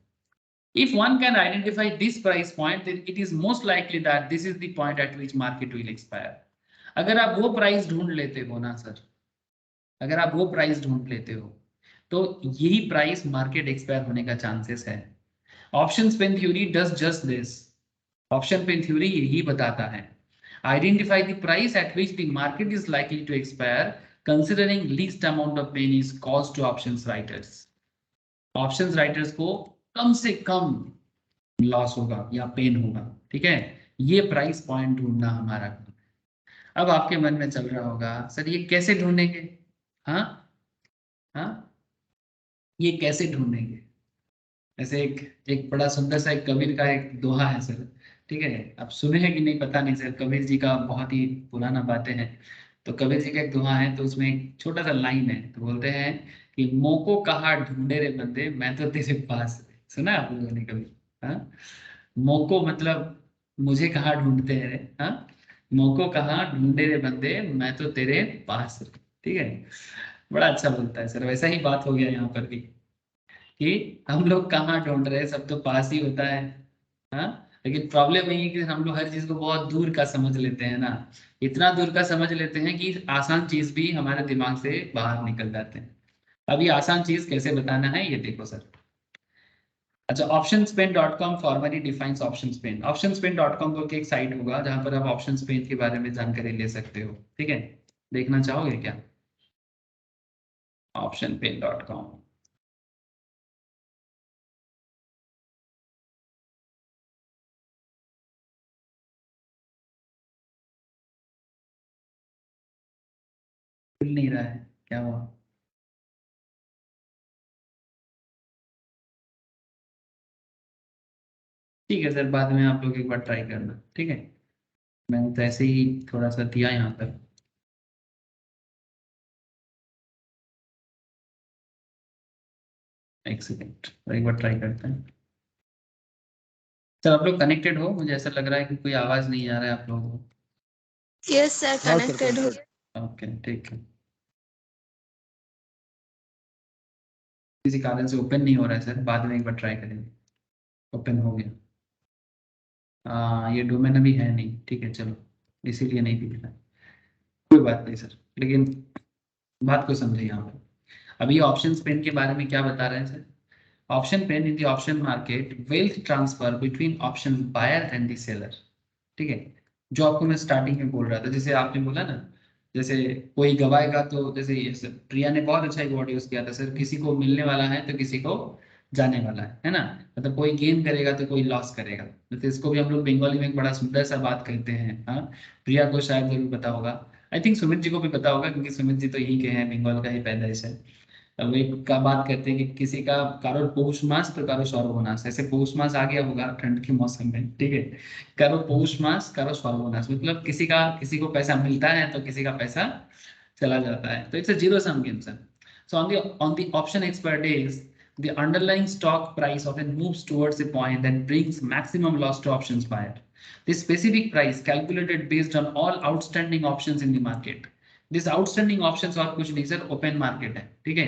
[SPEAKER 2] If one can identify this price point, then it is most likely that this is the point at which market will expire. अगर आप वो प्राइस ढूंढ लेते हो ना सर, अगर आप वो प्राइस ढूंढ लेते हो तो यही प्राइस मार्केट एक्सपायर होने का चांसेस है। Option pain theory does just this. Option pain theory यही बताता है, identify the price at which the market is likely to expire considering least amount of pain is caused to options writers. Options writers को कम से कम लॉस होगा या पेन होगा, ठीक है। ये प्राइस पॉइंट ढूंढना हमारा काम है। अब आपके मन में चल रहा होगा सर ये कैसे ढूंढेंगे? हाँ हाँ, ये कैसे ढूंढेंगे? ऐसे एक एक बड़ा सुंदर सा एक कबीर का एक दोहा है सर, ठीक है। अब सुने हैं कि नहीं पता नहीं सर, कबीर जी का बहुत ही पुराना बातें हैं। तो कबीर जी का एक दोहा है, तो उसमें एक छोटा सा लाइन है, तो बोलते हैं कि मोको कहाँ ढूंढे रे बंदे, मैं तो तेरे पास। सुना है आप लोगों ने कभी? हाँ, मोको मतलब मुझे कहाँ ढूंढते हैं रे, हाँ, मोको कहाँ ढूंढे रे बंदे, मैं तो तेरे पास। ठीक है, बड़ा अच्छा बोलता है सर। वैसा ही बात हो गया यहाँ पर भी, कि हम लोग कहाँ ढूंढ रहे हैं, सब तो पास ही होता है। हाँ, लेकिन प्रॉब्लम यही है कि हम लोग हर चीज को बहुत दूर का समझ लेते हैं ना, इतना दूर का समझ लेते हैं कि आसान चीज भी हमारे दिमाग से बाहर निकल जाते हैं। अब ये आसान चीज कैसे बताना है, ये देखो सर। अच्छा, optionspen.com formally defines option Spain. optionspen.com बोल के एक साइट होगा जहां पर आप ऑप्शन स्पेन के बारे में जानकारी ले सकते हो। ठीक है, देखना चाहोगे क्या? optionpen.com। खुल नहीं रहा है, क्या हुआ? ठीक है सर, बाद में आप लोग एक बार ट्राई करना, ठीक है। मैंने तो ऐसे ही थोड़ा सा दिया यहाँ पर। एक सेकेंड, एक बार ट्राई करते हैं। सर आप लोग कनेक्टेड हो? मुझे ऐसा लग रहा है कि कोई आवाज नहीं आ रहा है आप लोगों को।
[SPEAKER 1] यस सर,
[SPEAKER 3] हाँ सर,
[SPEAKER 1] कनेक्टेड हो।
[SPEAKER 3] कनेक्टेड।
[SPEAKER 2] ओके, ठीक है। किसी कारण से ओपन नहीं हो रहा है सर, बाद में एक बार ट्राई करेंगे। ओपन हो गया। ये डोमेन अभी है नहीं, ठीक है चलो, इसीलिए नहीं दिख रहा है। कोई बात नहीं सर, लेकिन बात को समझे यहाँ पर। अभी ऑप्शन पेन के बारे में क्या बता रहे हैं sir? Option pain in the option market, wealth transfer between option buyer and the seller. ठीक है, जो आपको मैं स्टार्टिंग में बोल रहा था, जैसे आपने बोला ना, जैसे कोई गवाएगा तो, जैसे ये सर प्रिया ने बहुत अच्छा एक वर्ड यूज किया था सर, किसी को मिलने वाला है तो किसी को जाने वाला है ना। मतलब कोई गेन करेगा तो कोई लॉस करेगा। तो इसको भी हम लोग बंगाली में एक बड़ा सुंदर सा बात कहते हैं। हाँ, प्रिया को शायद जरूर पता होगा, आई थिंक सुमित जी को भी पता होगा, क्योंकि सुमित जी तो यही के हैं, बंगाल का ही पैदाइश है। अब एक का बात करते हैं कि किसी का कारो पौष मास तो कारो सर्वनाश, ऐसे पौष मास आ गया होगा ठंड के मौसम में, ठीक है। करो पौष मास करो सर्वनाश, मतलब किसी को पैसा मिलता है तो किसी का पैसा चला जाता है। तो it's a zero sum game sir. So on the option expert days, the underlying stock price often moves towards a point that brings maximum loss to options buyer. This specific price calculated based on all outstanding options in the market. This outstanding options और कुछ नहीं सर, ओपन मार्केट है, ठीक है।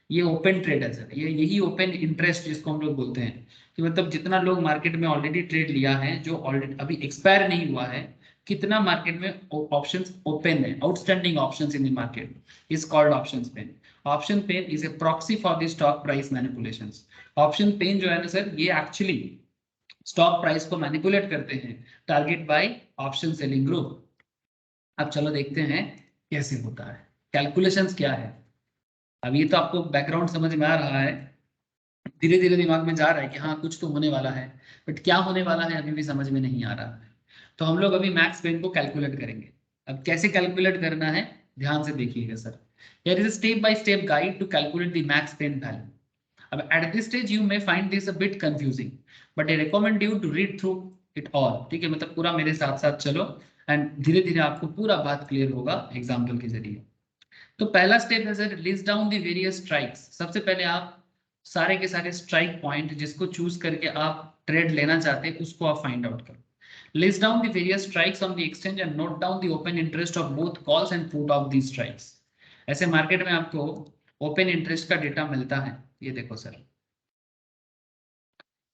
[SPEAKER 2] ये ओपन ट्रेड है सर, ये यही ओपन इंटरेस्ट जिसको हम लोग बोलते हैं, कि मतलब जितना लोग मार्केट में ऑलरेडी ट्रेड लिया है, जो ऑलरेडी अभी एक्सपायर नहीं हुआ है, कितना मार्केट में ऑप्शंस ओपन है, outstanding options in the market is called options pain. Option pain is a proxy for the stock price manipulations. Option pain जो है ना सर, ये एक्चुअली स्टॉक प्राइस को मैनिपुलेट करते हैं, target by option selling group. अब चलो देखते हैं कैसे होता है, कैलकुलेशंस क्या है। अब ये तो आपको बैकग्राउंड समझ में आ रहा है, धीरे धीरे दिमाग में जा रहा है कि हाँ कुछ तो होने वाला है, बट क्या होने वाला है अभी भी समझ में नहीं आ रहा है। तो हम लोग अभी मैक्स पेन को कैलकुलेट करेंगे। अब कैसे कैलकुलेट करना है, ध्यान से देखिएगा sir. Here is a step by step guide to calculate the max pain value. अब at this stage you may find this a bit confusing, but I recommend you to read through it all. ठीक है, मतलब पूरा मेरे साथ साथ चलो, एंड धीरे धीरे आपको पूरा बात क्लियर होगा एग्जाम्पल के जरिए। तो पहला स्टेप है sir, list down the various strikes. सबसे पहले आप सारे के सारे स्ट्राइक पॉइंट जिसको चूज करके आप ट्रेड लेना चाहते हैं उसको आप फाइंड आउट करो। List down the various strikes on the exchange and note down the open interest of both calls and put of the strikes. ऐसे मार्केट में आपको ओपन इंटरेस्ट का डेटा मिलता है, ये देखो सर।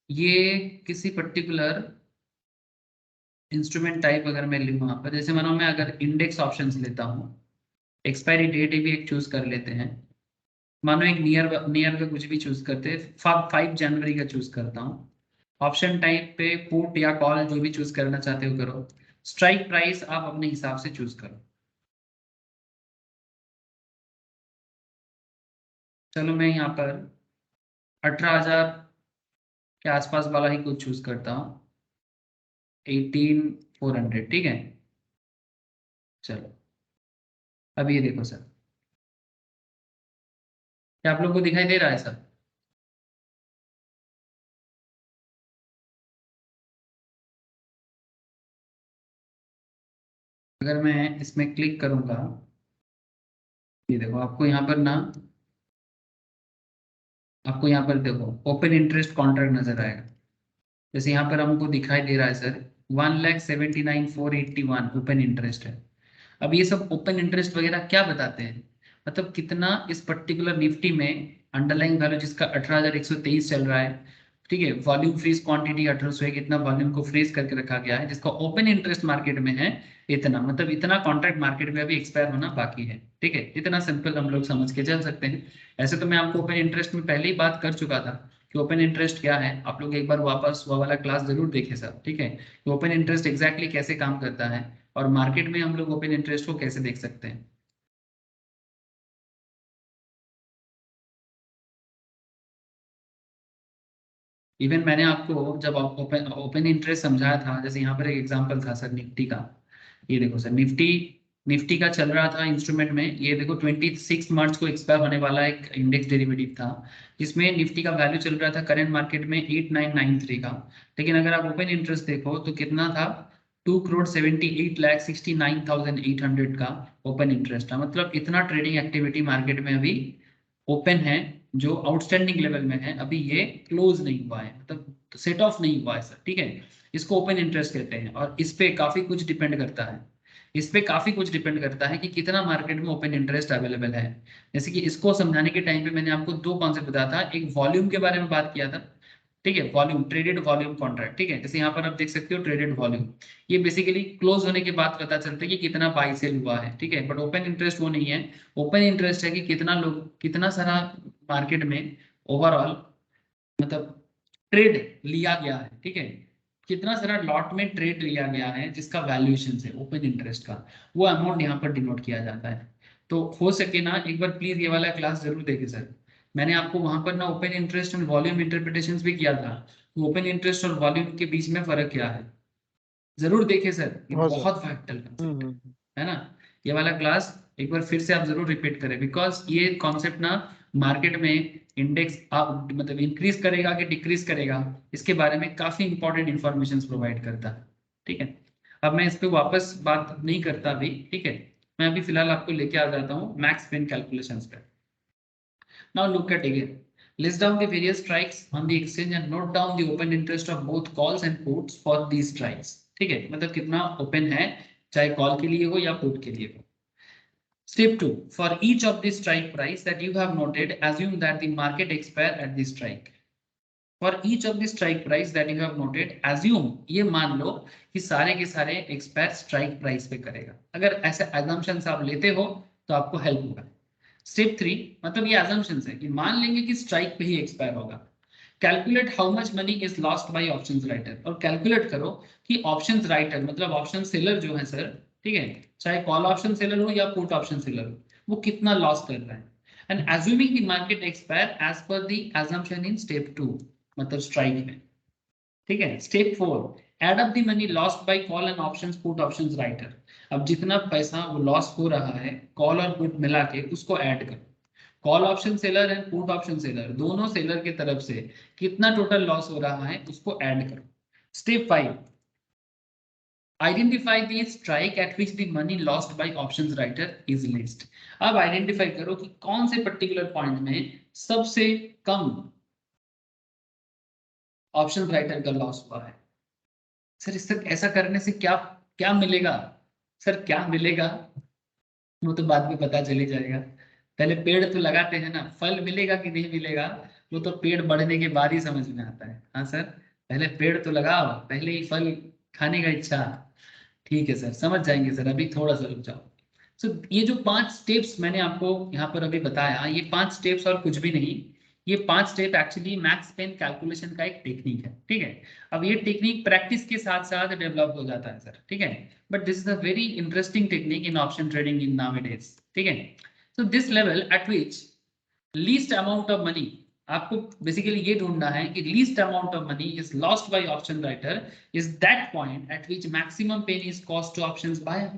[SPEAKER 2] ये किसी पर्टिकुलर इंस्ट्रूमेंट टाइप अगर मैं लूँ वहां पर, जैसे मानो मैं अगर इंडेक्स ऑप्शंस लेता हूँ, एक्सपायरी डेट भी एक चूज कर लेते हैं, मानो एक नियर नियर का कुछ भी चूज करते हैं, 5 जनवरी का चूज करता हूँ। ऑप्शन टाइप पे पुट या कॉल जो भी चूज करना चाहते हो करो। स्ट्राइक प्राइस आप अपने हिसाब से चूज करो। चलो मैं यहाँ पर 18,000 के आसपास वाला ही कुछ चूज करता हूँ, 18,400, ठीक है। चलो अब ये देखो सर, क्या आप लोग को दिखाई दे रहा है सर? अगर मैं इसमें क्लिक करूंगा, ये देखो आपको यहाँ पर ना, आपको यहाँ पर देखो ओपन इंटरेस्ट कॉन्ट्रैक्ट नजर आएगा। जैसे यहाँ पर हमको दिखाई दे रहा है सर 1,79,481 ओपन इंटरेस्ट है। अब ये सब ओपन इंटरेस्ट वगैरह क्या बताते हैं, मतलब कितना इस पर्टिकुलर निफ्टी में अंडरलाइंग वैल्यू जिसका 18,123 चल रहा है, ठीक है, वॉल्यूम फ्रीज क्वांटिटी 1800 है, कितना वॉल्यूम को फ्रीज करके रखा गया है, जिसका ओपन इंटरेस्ट मार्केट में है इतना, मतलब इतना कॉन्ट्रैक्ट मार्केट में अभी एक्सपायर होना बाकी है। ठीक है, इतना सिंपल हम लोग समझ के चल सकते हैं। ऐसे तो मैं आपको ओपन इंटरेस्ट में पहले ही बात कर चुका था कि ओपन इंटरेस्ट क्या है, आप लोग एक बार वापस वो वाला क्लास जरूर देखें सर। ठीक है, कि ओपन इंटरेस्ट एग्जैक्टली कैसे काम करता है और मार्केट में हम लोग ओपन इंटरेस्ट को कैसे देख सकते हैं। इवन मैंने आपको जब ओपन ओपन इंटरेस्ट समझाया था, जैसे यहाँ पर एक एग्जांपल था सर निफ्टी का, ये देखो सर निफ्टी निफ्टी का चल रहा था इंस्ट्रूमेंट में, ये देखो 26 मार्च को एक्सपायर होने वाला एक इंडेक्स डेरिवेटिव था, जिसमें निफ्टी का वैल्यू चल रहा था करंट मार्केट में 8993 का। लेकिन अगर आप ओपन इंटरेस्ट देखो तो कितना था, 2,78,69,800 का ओपन इंटरेस्ट था। मतलब इतना ट्रेडिंग एक्टिविटी मार्केट में अभी ओपन है, जो आउटस्टैंडिंग लेवल में है, अभी ये क्लोज नहीं हुआ है, मतलब सेट ऑफ नहीं हुआ है सर। ठीक है, इसको ओपन इंटरेस्ट कहते हैं और इस पे काफी कुछ डिपेंड करता है, इस पे काफी कुछ डिपेंड करता है कि कितना मार्केट में ओपन इंटरेस्ट अवेलेबल है। जैसे कि इसको समझाने के टाइम पे मैंने आपको दो कॉन्सेप्ट बताया था, एक वॉल्यूम के बारे में बात किया था, ठीक है, वॉल्यूम, ट्रेडेड वॉल्यूम कॉन्ट्रैक्ट। ठीक है, जैसे यहाँ पर आप देख सकते हो ट्रेडेड वॉल्यूम, ये बेसिकली क्लोज होने के बाद पता चलता है कि कितना बाई सेल हुआ है। ठीक है, बट ओपन इंटरेस्ट वो नहीं है, ओपन इंटरेस्ट है कि कितना लोग, कितना सारा मार्केट में ओवरऑल मतलब ट्रेड लिया गया है। ठीक है, कितना सारा लॉट में ट्रेड लिया गया है जिसका वैल्यूएशन है ओपन इंटरेस्ट का, वो अमाउंट यहाँ पर डिनोट किया जाता है। तो हो सके ना एक बार प्लीज ये वाला क्लास जरूर देखें सर, मैंने आपको वहां पर ना ओपन इंटरेस्ट और वॉल्यूम इंटरप्रिटेशंस भी किया था, ओपन इंटरेस्ट और वॉल्यूम के बीच में फर्क क्या है, जरूर देखें सर, ये
[SPEAKER 3] हाँ सर।
[SPEAKER 2] बहुत वाइटल कंसेप्ट
[SPEAKER 3] हम्म।
[SPEAKER 2] है ना। ये वाला क्लास एक बार फिर से आप जरूर रिपीट करें, बिकॉज ये कॉन्सेप्ट ना मार्केट में इंडेक्स आप मतलब इंक्रीज करेगा कि डिक्रीज करेगा, इसके बारे में काफी इंपॉर्टेंट इंफॉर्मेशन प्रोवाइड करता है। ठीक है, अब मैं इस पे वापस बात नहीं करता अभी। ठीक है, मैं अभी फिलहाल आपको लेके आ जाता हूँ मैक्स पेन कैलकुलेशंस पे। Now look at again, list down the various strikes on the exchange and note down the open interest of both calls and puts for these strikes। ठीक है, मतलब कितना ओपन है, चाहे कॉल के लिए हो या पुट के लिए हो। Step 2, for each of the strike price that you have noted, assume that the market expire at the strike। For each of the strike price that you have noted, assume, ये मान लो कि सारे के सारे एक्सपायर स्ट्राइक प्राइस पे करेगा। अगर ऐसे assumptions आप लेते हो तो आपको हेल्प होगा। स्टेप 3, मतलब ये assumptions है कि मान लेंगे कि स्ट्राइक पे ही एक्सपायर होगा। Calculate how much money is lost by options writer, और कैलकुलेट करो कि ऑप्शंस राइटर मतलब ऑप्शन सेलर जो है सर, ठीक है, चाहे कॉल ऑप्शन सेलर हो या पुट ऑप्शन सेलर हो, वो कितना लॉस कर रहा है। And assuming the market expire as per the assumption in step 2, मतलब स्ट्राइक में। ठीक है, step 4, add up the money lost by call and options put options writer. अब जितना पैसा वो लॉस हो रहा है कॉल और पुट मिला के उसको ऐड करो। Call option seller and put option seller दोनों सेलर की तरफ से कितना टोटल लॉस हो रहा है उसको ऐड करो। Step 5, identify the strike at which the money lost by options writer is least. अब आइडेंटिफाई करो कि कौन से पर्टिकुलर पॉइंट में सबसे कम ऑप्शन राइटर का लॉस हुआ है। सर इस तक ऐसा करने से क्या क्या मिलेगा, सर क्या मिलेगा वो तो बाद में पता चल ही जाएगा। पहले पेड़ तो लगाते हैं ना, फल मिलेगा कि नहीं मिलेगा वो तो पेड़ बढ़ने के बाद ही समझ में आता है। हाँ सर, पहले पेड़ तो लगाओ, पहले ही फल खाने का इच्छा। ठीक है सर, समझ जाएंगे सर, अभी थोड़ा सा रुक जाओ। सो ये जो 5 स्टेप्स मैंने आपको यहाँ पर अभी बताया, ये 5 स्टेप्स और कुछ भी नहीं, ये 5 step actually max pain calculation का एक टेक्निक है। ठीक है, अब ये टेक्निक प्रैक्टिस के साथ साथ डेवलप हो जाता है सर। ठीक है, but this is a very interesting technique in option trading in nowadays. ठीक है, so this level at which least amount of money, आपको बेसिकली ये ढूंढना है कि least amount of money is lost by option writer is that point at which maximum pain is cost to options buyer.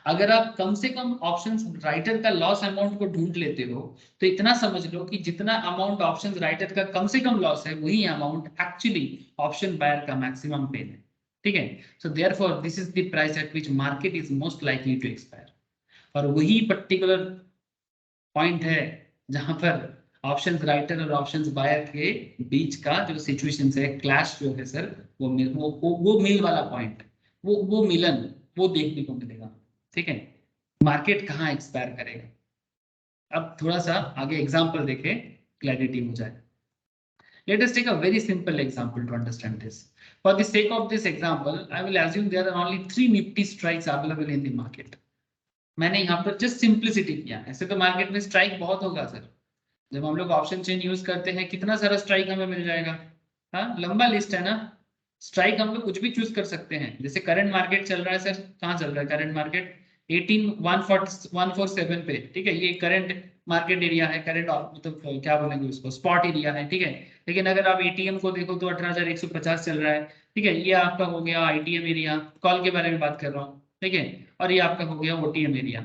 [SPEAKER 2] अगर आप कम से कम ऑप्शंस राइटर का लॉस अमाउंट को ढूंढ लेते हो तो इतना समझ लो कि जितना अमाउंट ऑप्शंस राइटर का कम से कम लॉस है वही अमाउंट एक्चुअली ऑप्शन बायर का मैक्सिमम पेन है। ठीक है। So therefore this is the price at which market is most likely to expire. और वही पर्टिकुलर पॉइंट है जहां पर ऑप्शंस राइटर और ऑप्शंस बायर के बीच का जो सिचुएशन है, क्लैश जो है सर, वो मिल वाला पॉइंट, वो मिलन वो देखने को मिलेगा। ठीक है, मार्केट कहाँ एक्सपायर करेगा। अब थोड़ा सा आगे एग्जांपल देखें, क्लैरिटी हो जाए। Let us take a very simple example to understand this. For the sake of this example, I will assume there are only 3 Nifty strikes available in the market. मैंने यहाँ पर just simplicity किया। ऐसे तो मार्केट में स्ट्राइक बहुत होगा सर, जब हम लोग ऑप्शन चेन यूज करते हैं कितना सारा स्ट्राइक हमें मिल जाएगा। हाँ, लंबा लिस्ट है ना। स्ट्राइक हम लोग कुछ भी चूज कर सकते हैं। जैसे करंट मार्केट चल रहा है सर, कहाँ चल रहा है करंट मार्केट 147 पे। ठीक है, ये करंट मार्केट एरिया है, करंट मतलब क्या बोलेंगे उसको, स्पॉट एरिया है। ठीक है, लेकिन अगर आप एटीएम को देखो तो 18,150 चल रहा है। ठीक है, ये आपका हो गया आईटीएम एरिया, कॉल के बारे में बात कर रहा हूँ। ठीक है, और ये आपका हो गया ओटीएम एरिया।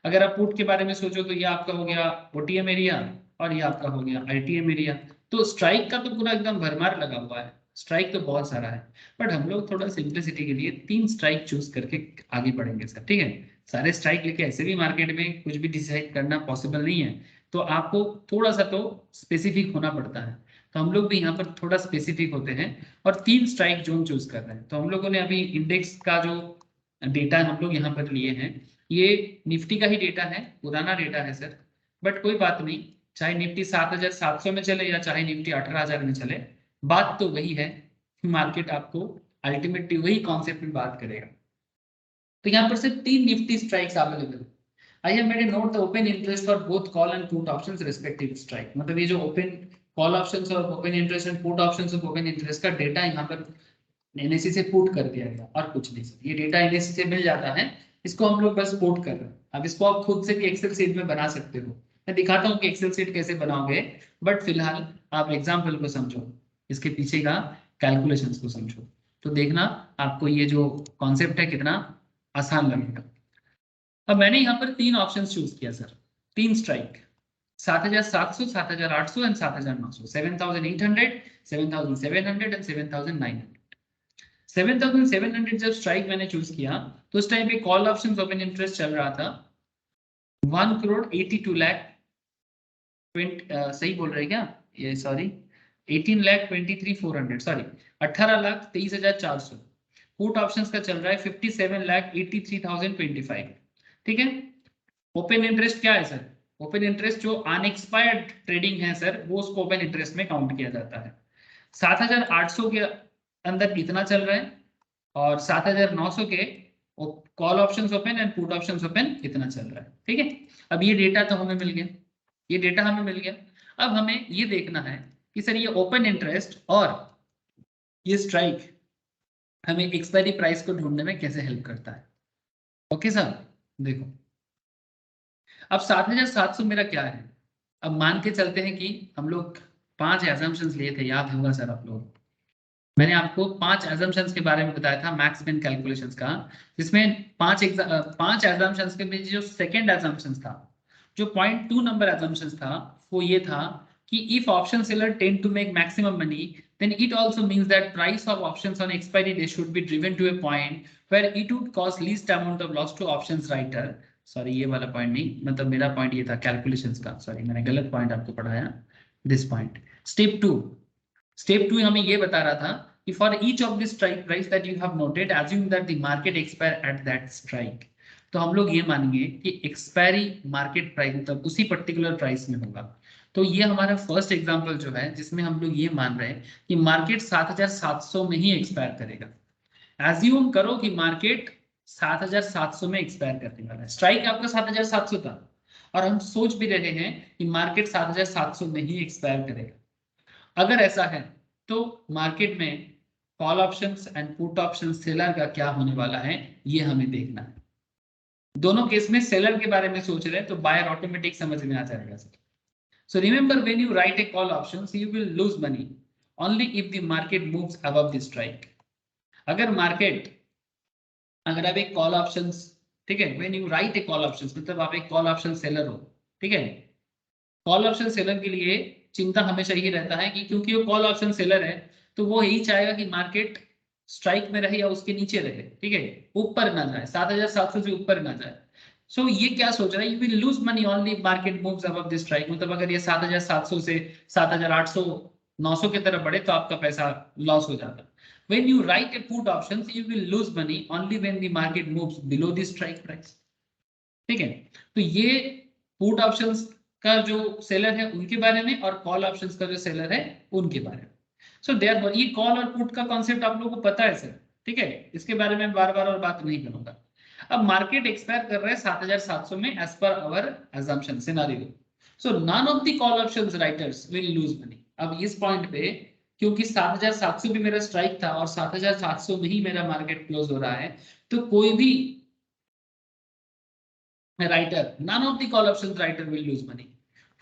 [SPEAKER 2] अगर आप पुट के बारे में सोचो तो ये आपका हो गया ओटीएम एरिया और ये आपका हो गया आईटीएम एरिया। तो स्ट्राइक का तो पूरा एकदम भरमार लगा हुआ है, स्ट्राइक तो बहुत सारा है। बट हम लोग थोड़ा सिंप्लिसिटी के लिए 3 स्ट्राइक चूज करके आगे बढ़ेंगे सर। ठीक है, सारे स्ट्राइक लेके ऐसे भी मार्केट में कुछ भी डिसाइड करना पॉसिबल नहीं है, तो आपको थोड़ा सा तो स्पेसिफिक होना पड़ता है। तो हम लोग भी यहाँ पर थोड़ा स्पेसिफिक होते हैं और 3 स्ट्राइक जोन चूज कर रहे हैं। तो हम लोगों ने अभी इंडेक्स का जो डेटा हम लोग यहाँ पर लिए हैं, ये निफ्टी का ही डेटा है, पुराना डेटा है सर, बट कोई बात नहीं। चाहे निफ्टी 7,700 में चले या चाहे निफ्टी 18,000 में चले, बात तो वही है। मार्केट आपको अल्टीमेटली वही कॉन्सेप्ट में बात करेगा। तो यहाँ पर सिर्फ 3 Nifty strikes available. I have made a note the open interest for both call and put options respective strike. मतलब ये जो ओपन कॉल ऑप्शंस और open interest and put options of open interest का डेटा यहाँ पर एनएससी से पुट कर दिया गया और कुछ नहीं सर। ये डेटा एनएससी से मिल जाता है, इसको हम लोग बस पुट कर रहे हैं। अब इसको आप खुद से भी एक्सेल शीट में बना सकते हो, मैं दिखाता हूँ कि एक्सेल शीट कैसे बनाओगे, बट फिलहाल आप एग्जाम्पल को समझो, इसके पीछे का कैलकुलेशंस को समझो, तो देखना आपको ये जो कॉन्सेप्ट है कितना आसान लगेगा। अब मैंने यहाँ पर 3 ऑप्शन चूज किया सर, 3 स्ट्राइक, 7,700, 7,800 एंड 7,900, 7,800, 7,700 एंड 7,900। 7,700 जब स्ट्राइक मैंने चूज किया तो उस टाइम पे कॉल ऑप्शंस ओपन इंटरेस्ट चल रहा था 1,82 लाख, सही बोल रहे क्या ये, सॉरी 18,23,400, सॉरी 18,23,400। पुट ऑप्शंस का चल रहा है 57,83,025। ठीक है, ओपन इंटरेस्ट क्या है सर, ओपन इंटरेस्ट जो अनएक्सपायर्ड ट्रेडिंग है सर, वो उसको ओपन इंटरेस्ट में काउंट किया जाता है। 7,800 के अंदर कितना चल रहा है और 7,900 के call options open and put options open कितना चल रहा है। ठीक है, अब ये डेटा तो हमें मिल गया, ये डेटा हमें मिल गया। अब हमें ये देखना है कि सर ये ओपन इंटरेस्ट और ये स्ट्राइक हमें एक्सपायरी प्राइस को ढूंढने में कैसे हेल्प करता है। ओके सर, देखो अब 7,700 मेरा क्या है। अब मान के चलते हैं कि हम लोग 5 एजम्पशंस लिए थे, याद होगा सर आप लोग, मैंने आपको 5 एजम्पशंस के बारे में बताया था मैक्स बिन कैलकुलेशंस का, जिसमें 5 एजम्पशंस के बीच जो सेकंड एजम्पशन था, जो 0.2 नंबर एजम्पशन था, वो ये था कि if option seller tend to make maximum money then it also means that price of options on expiry day should be driven to a point where it would cause least amount of loss to options writer। Sorry ये वाला पॉइंट नहीं, मतलब मेरा पॉइंट ये था कैलकुलेशंस का, सॉरी मैंने गलत पॉइंट आपको पढ़ाया, दिस पॉइंट। स्टेप 2 हमें ये बता रहा था कि for each of the strike price that you have noted assume that the market expire at that strike। तो हम लोग ये मानेंगे कि एक्सपायरी मार्केट प्राइस मतलब उसी पर्टिकुलर प्राइस में होगा। तो ये हमारा फर्स्ट एग्जांपल जो है जिसमें हम लोग ये मान रहे हैं कि मार्केट 7,700 में ही एक्सपायर करेगा। एज्यूम करो कि मार्केट 7,700 में एक्सपायर करने वाला है, स्ट्राइक आपका 7,700 था और हम सोच भी रहे हैं कि मार्केट 7,700 में ही एक्सपायर करेगा। अगर ऐसा है तो मार्केट में call options and put option seller का क्या होने वाला है ये हमें देखना है। दोनों केस में सेलर के बारे में सोच रहे हैं तो बायर ऑटोमेटिक समझ में आ जाएगा sir. So remember when you write a call options you will lose money only if the market moves above the strike। अगर आप एक कॉल ऑप्शंस, ठीक है, when you write a call options मतलब आप एक कॉल ऑप्शन सेलर हो, ठीक है, कॉल ऑप्शन सेलर के लिए चिंता हमेशा ही रहता है कि क्योंकि वो कॉल ऑप्शन सेलर है तो वो यही चाहेगा कि मार्केट स्ट्राइक में रहे या उसके नीचे रहे, ठीक है, ऊपर ना जाए, 7,700 से ऊपर ना जाए। सो ये क्या सोच रहा है, you will lose money only market moves above this strike, मतलब अगर ये 7,700 से 7,800 900 की तरफ बढ़े तो आपका पैसा लॉस हो जाता है। When you write a put options, you will lose money only when the market moves below the strike price. ठीक है, तो ये पुट ऑप्शंस का जो सेलर है उनके बारे में और कॉल ऑप्शंस का जो सेलर है उनके बारे में। सो देयरफॉर ये कॉल और पुट का कॉन्सेप्ट आप लोगों को पता है सर, ठीक है, इसके बारे में बार बार और बात नहीं करूंगा। अब मार्केट एक्सपायर कर रहा है 7,700 में as per our assumption scenario. So none of the call options writers will lose money. अब इस पॉइंट पे क्योंकि 7,700 भी मेरा स्ट्राइक था और 7,700 में ही मेरा मार्केट क्लोज हो रहा है, तो कोई भी writer, none of the call options writer will lose money,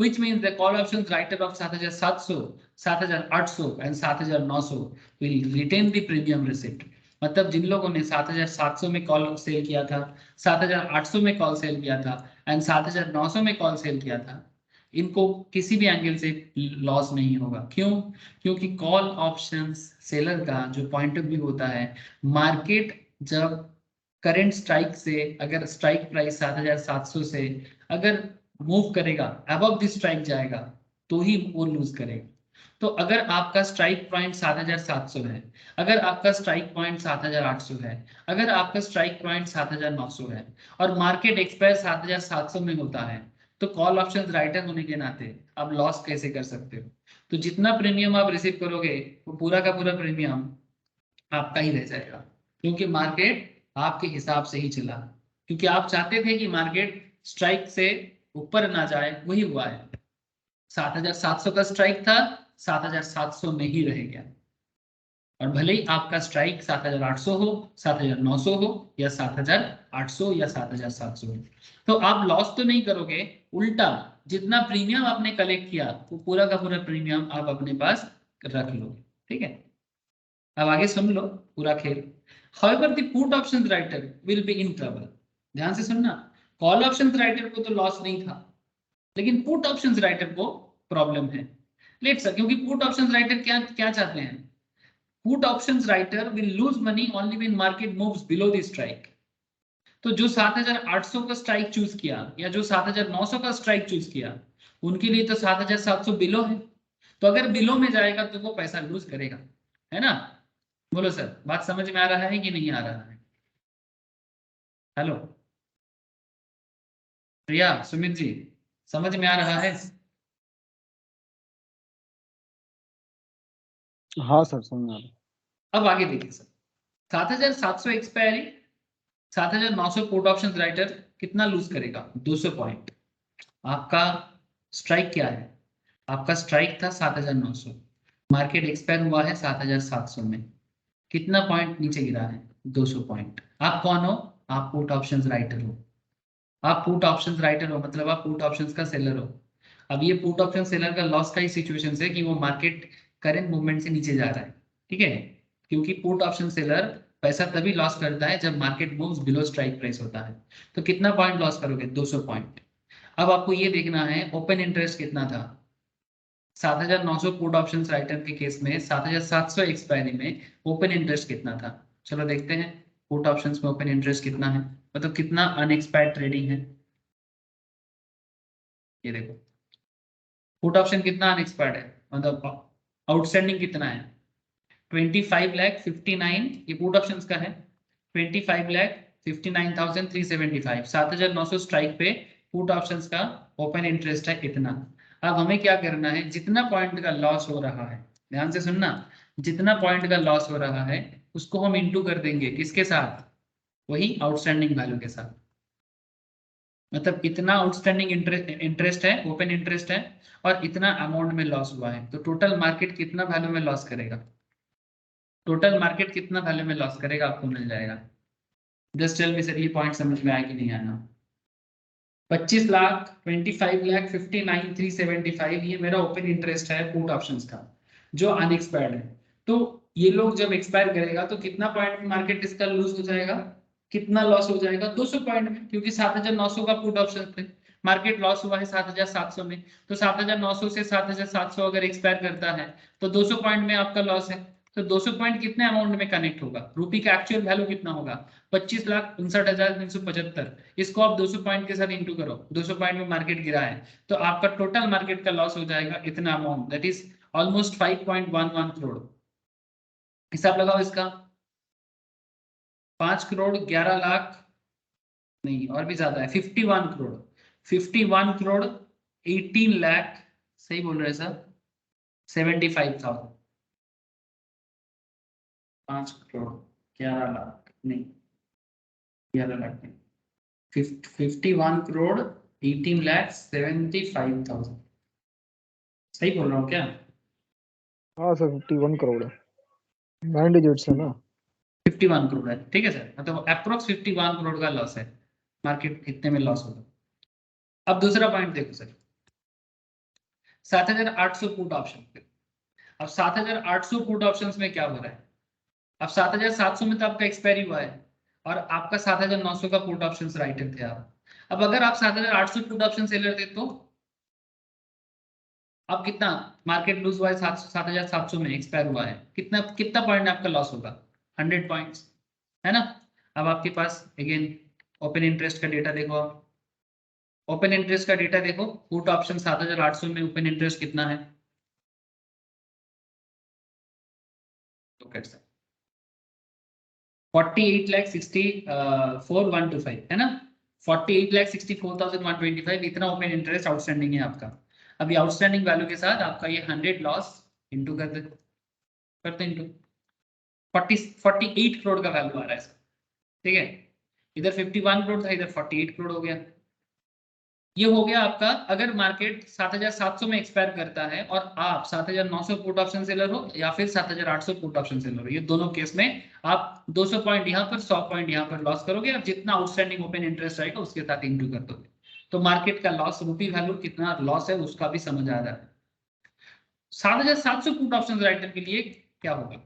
[SPEAKER 2] which means the call options writer of 7,700, 7,800 and 7,900 will retain the premium receipt. मतलब जिन लोगों ने 7,700 में कॉल सेल किया था, 7,800 में कॉल सेल किया था एंड 7,900 में कॉल सेल किया था, इनको किसी भी एंगल से लॉस नहीं होगा। क्यों? क्योंकि कॉल ऑप्शंस सेलर का जो पॉइंट ऑफ व्यू होता है, मार्केट जब करंट स्ट्राइक से, अगर स्ट्राइक प्राइस 7,700 से अगर मूव करेगा, अबव द स्ट्राइक जाएगा तो ही वो लूज करेगा। तो अगर आपका स्ट्राइक पॉइंट 7,700 है, अगर आपका स्ट्राइक पॉइंट 7,800 है, अगर आपका स्ट्राइक पॉइंट 7,900 है और मार्केट एक्सपायर 7,700 में होता है, तो कॉल ऑप्शन राइटर होने के नाते आप लॉस कैसे कर सकते हो? तो जितना प्रीमियम आप रिसीव करोगे वो पूरा का पूरा प्रीमियम आपका ही रह जाएगा, क्योंकि मार्केट आपके हिसाब से ही चला, क्योंकि आप चाहते थे कि मार्केट स्ट्राइक से ऊपर ना जाए, वही हुआ है। 7,700 का स्ट्राइक था, 7,700 में ही रह गया, और भले ही आपका स्ट्राइक 7,800 हो, 7,900 हो या 7,800 या 7,700 हो, तो आप लॉस तो नहीं करोगे, उल्टा जितना प्रीमियम आपने कलेक्ट किया वो पूरा का पूरा प्रीमियम आप अपने पास रख लो। ठीक है, अब आगे सुन लो पूरा खेल। However, the put options writer will be in trouble. ध्यान से सुनना, कॉल ऑप्शंस राइटर को तो लॉस नहीं था, लेकिन पुट ऑप्शंस राइटर को प्रॉब्लम है। लेट्स सर, क्योंकि पुट ऑप्शंस राइटर क्या क्या चाहते हैं? Put options writer will lose money only when market moves below the strike. तो जो 7,800 का स्ट्राइक चूज किया या जो 7,900 का स्ट्राइक चूज किया, उनके लिए तो 7,700 बिलो है, तो अगर बिलो में जाएगा तो वो पैसा लूज करेगा, है ना? बोलो सर, बात समझ में आ रहा है कि नहीं आ रहा है? हेलो प्रिया, सुमित जी, समझ में आ रहा है?
[SPEAKER 3] हाँ सर, समझ आ रहा।
[SPEAKER 2] अब आगे देखिए sir, 7,700 expiry, 7,900 put option writer कितना लूज करेगा? 200 पॉइंट। आपका स्ट्राइक क्या है? आपका स्ट्राइक था 7,900, मार्केट एक्सपायर हुआ है 7,700 में, कितना पॉइंट नीचे गिरा है? 200 पॉइंट। आप कौन हो? आप पुट ऑप्शंस राइटर हो। आप पुट ऑप्शंस राइटर हो मतलब आप पुट ऑप्शंस का सेलर हो। अब ये पुट ऑप्शन सेलर का लॉस का ही सिचुएशन है कि वो मार्केट करंट मूवमेंट से नीचे जा रहा है, ठीक है, क्योंकि पुट ऑप्शन सेलर पैसा तभी लॉस करता है जब market moves below strike price होता है। तो कितना पॉइंट लॉस करोगे? 200 पॉइंट। अब आपको ये देखना है ओपन इंटरेस्ट कितना था। 7,900 पुट ऑप्शन राइटर के केस में 7,700 एक्सपायरी में ओपन इंटरेस्ट कितना था? चलो देखते हैं पुट ऑप्शंस में ओपन इंटरेस्ट कितना है, मतलब कितना अनएक्सपायर्ड ट्रेडिंग है। ये देखो पुट ऑप्शन कितना अनएक्सपायर्ड है, मतलब आउटस्टैंडिंग कितना है? 25,59,000 ये पुट ऑप्शंस का है। 25,59,375, 7,900 स्ट्राइक पे पुट ऑप्शंस का ओपन इंटरेस्ट है इतना। अब हमें क्या करना है? जितना पॉइंट का लॉस हो रहा है, ध्यान से सुनना, जितना पॉइंट का लॉस हो रहा है उसको हम इंटू कर देंगे किसके साथ? वही आउटस्टैंडिंग वैल्यू के साथ। मतलब इतना आउटस्टैंडिंग इंटरेस्ट है, ओपन इंटरेस्ट है, और इतना अमाउंट में लॉस हुआ है, तो टोटल मार्केट कितना वैल्यू में लॉस करेगा? टोटल मार्केट कितना वैल्यू में लॉस करेगा आपको मिल जाएगा। जस्ट टेल मी सर, ये पॉइंट समझ में आया कि नहीं आया? 25,59,375 ये मेरा ओपन इंटरेस्ट है पुट ऑप्शंस का जो अनएक्सपायर्ड है। तो ये लोग जब एक्सपायर करेगा तो कितना पॉइंट में मार्केट इसका लूज हो जाएगा, कितना लॉस हो जाएगा? 200 पॉइंट में, क्योंकि 7,900 का पुट ऑप्शन थे, मार्केट लॉस हुआ है 7,700 में, तो 7,900 से 7,700 अगर एक्सपायर करता है तो 200 पॉइंट में आपका लॉस है, तो 200 पॉइंट कितने अमाउंट में कनेक्ट होगा, रुपी का एक्चुअल वैल्यू कितना होगा 25,59,375। इसको आप 200 पॉइंट के साथ इंटू करो, 200 पॉइंट में मार्केट गिरा है तो आपका टोटल मार्केट का लॉस हो जाएगा इतना amount, that is almost 5.11 crore. हिसाब लगाओ इसका, 5 करोड़ 11 लाख नहीं और भी ज्यादा है, 51 करोड़, 51 करोड़ 18 लाख, सही बोल रहे सर, 75,000। 5 करोड़ 11 लाख नहीं, 11 लाख नहीं, 51 करोड़ 18 लाख 75,000, सही बोल रहा हूँ क्या?
[SPEAKER 3] हाँ सर 51 करोड़ है, 9 डिजिट्स है ना।
[SPEAKER 2] 51 करोड़ है, ठीक है सर, मतलब अप्रोक्स 51 करोड़ का लॉस है, मार्केट इतने में लॉस होगा। अब दूसरा पॉइंट देखो सर, 7,800 पुट ऑप्शन पे। अब 7,800 पुट ऑप्शंस में क्या हो रहा है, अब 7,700 में तो आपका एक्सपायरी हुआ है और आपका 7,900 का पुट ऑप्शंस राइटर थे आप। अब अगर आप 7,800 पुट ऑप्शन सेलर थे तो अब कितना मार्केट लूज हुआ है, 7,700 में एक्सपायर हुआ है, कितना कितना पॉइंट आपका लॉस होगा, 100 पॉइंट्स, है ना। अब आपके पास अगेन ओपन इंटरेस्ट का डेटा देखो, आप ओपन इंटरेस्ट का डेटा देखो, पुट ऑप्शन 7,800 में ओपन इंटरेस्ट कितना है, तो कैसे 48,64,125 है ना, 48,64,125 इतना ओपन इंटरेस्ट आउटस्टैंडिंग है आपका। अभी आउटस्टैंडिंग वैल्यू के साथ आपका ये 100 लॉस इंटू करते इंटू 48 करोड़ का वैल्यू आ रहा है सर, ठीक है, इधर 51 करोड़ था, इधर 48 करोड़ हो गया। ये हो गया आपका अगर मार्केट 7,700 में एक्सपायर करता है और आप 7,900 पुट ऑप्शन सेलर हो या फिर 7,800 पुट ऑप्शन सेलर हो, ये दोनों केस में आप 200 पॉइंट यहाँ पर 100 पॉइंट यहाँ पर लॉस करोगे और जितना आउटस्टैंडिंग ओपन इंटरेस्ट आएगा उसके साथ इंटू कर दोगे, तो मार्केट का लॉस, रुपी वैल्यू कितना लॉस है उसका भी समझ आ रहा है। 7,700 पुट ऑप्शन राइटर के लिए क्या होगा,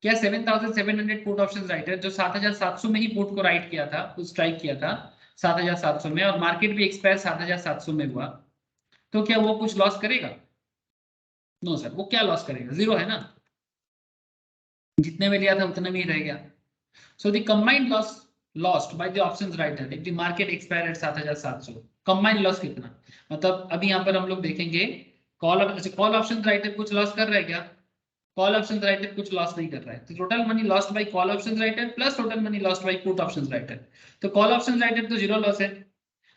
[SPEAKER 2] क्या 7,700 पुट ऑप्शन राइटर जो 7,700 में ही पुट को राइट किया था, स्ट्राइक किया था 7,700 में और मार्केट भी एक्सपायर 7,700 में हुआ, तो क्या वो कुछ लॉस करेगा? नो सर, वो क्या लॉस करेगा, जीरो है ना, जितने में लिया था उतने में ही रह गया। So the combined loss lost by the options writer if the market expire at 7,700, combined loss कितना, मतलब अभी यहाँ पर हम लोग देखेंगे कॉल ऑप्शन राइटर कुछ लॉस कर रहा है क्या, कॉल ऑप्शन राइटर कुछ लॉस नहीं कर रहा है, तो total money lost by call option writer plus total money lost by put option writer, तो कॉल ऑप्शन राइटर तो जीरो लॉस है